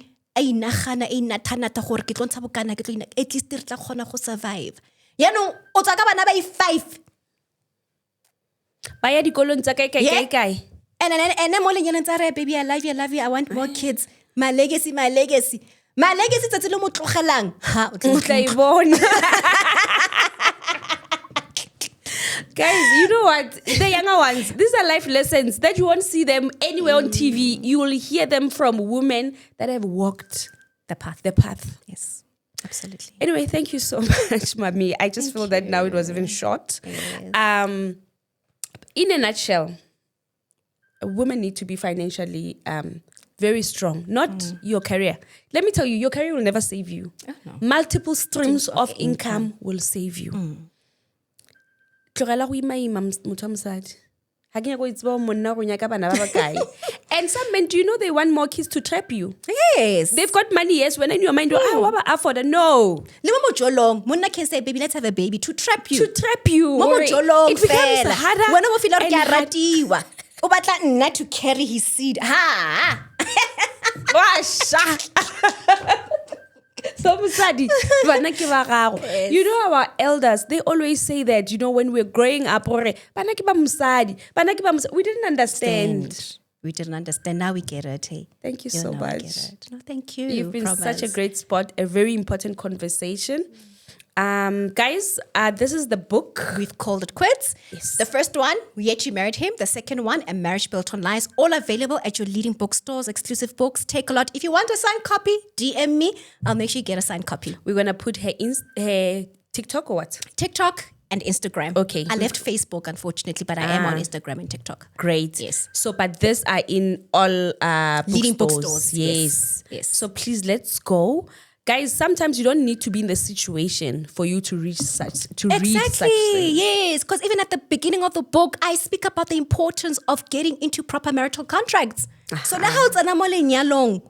Speaker 1: nagana nathana gore ke tlo ntsha bokana ke tlo at least re tla kgona go survive. Yaanong o tswa ka bana ba 5.
Speaker 2: ba ya dikolong tsa kai.
Speaker 1: And mo lenyeleng tsa re baby I love you I want more kids. My legacy tsatsi le mo tlogelang ha o
Speaker 2: tla ibona. Guys, you know what? The younger ones, these are life lessons that you won't see them anywhere on TV. You will hear them from women that have walked the path.
Speaker 1: Yes, absolutely.
Speaker 2: Anyway, thank you so much, Mami. I just feel that now it was even short. Yes. In a nutshell, women need to be financially very strong, not your career. Let me tell you, your career will never save you. No. Multiple streams of income will save you. And some men, do you know they want more kids to trap you?
Speaker 1: Yes.
Speaker 2: They've got money, yes. When in your mind, what afford? No.
Speaker 1: Monna can say, baby, let's have a baby to trap you.
Speaker 2: To trap you. It becomes harder.
Speaker 1: When I feel like Obatla to carry his seed. Ha!
Speaker 2: You know our elders, they always say that, you know, when we're growing up, we didn't understand.
Speaker 1: We didn't understand. Now we get it. Hey.
Speaker 2: Thank you so much.
Speaker 1: No, thank you.
Speaker 2: You've been such a great spot, a very important conversation. Guys, this is the book.
Speaker 1: We've called it quits.
Speaker 2: Yes.
Speaker 1: The first one, Yet You Married Him. The second one, A Marriage Built on Lies. All available at your leading bookstores, exclusive books. Take a lot. If you want a signed copy, DM me. I'll make sure you get a signed copy.
Speaker 2: We're going to put her TikTok or what?
Speaker 1: TikTok and Instagram.
Speaker 2: Okay.
Speaker 1: I left Facebook, unfortunately, but I am on Instagram and TikTok.
Speaker 2: Great.
Speaker 1: Yes.
Speaker 2: So, but these are in all
Speaker 1: leading bookstores.
Speaker 2: Yes. So please, let's go. Guys, sometimes you don't need to be in the situation for you to read such things.
Speaker 1: Yes, because even at the beginning of the book, I speak about the importance of getting into proper marital contracts. So now it's nyalong.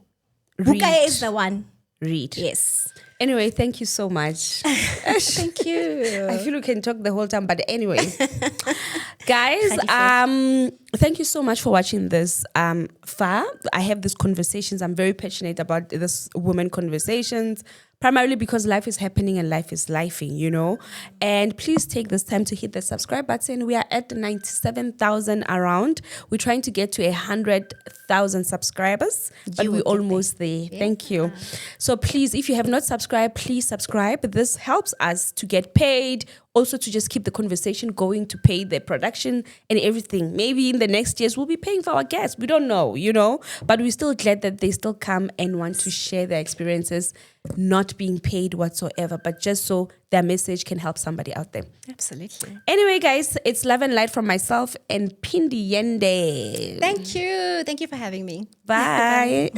Speaker 1: Buka is the one.
Speaker 2: Read.
Speaker 1: Yes.
Speaker 2: Anyway, thank you so much.
Speaker 1: Thank you.
Speaker 2: I feel we can talk the whole time, but anyway. Guys, thank you so much for watching this. I have these conversations. I'm very passionate about this women conversations, primarily because life is happening and life is lifing, you know. And please take this time to hit the subscribe button. We are at 97,000 around. We're trying to get to 100,000 subscribers, but we're almost there. Yeah. Thank you. So please, if you have not subscribed, please subscribe. This helps us to get paid, also to just keep the conversation going, to pay the production and everything. Maybe in the next years, we'll be paying for our guests. We don't know, you know, but we're still glad that they still come and want to share their experiences, not being paid whatsoever, but just so their message can help somebody out there.
Speaker 1: Absolutely.
Speaker 2: Anyway, guys, it's love and light from myself and Phindi Yende.
Speaker 1: Thank you. Thank you for having me.
Speaker 2: Bye.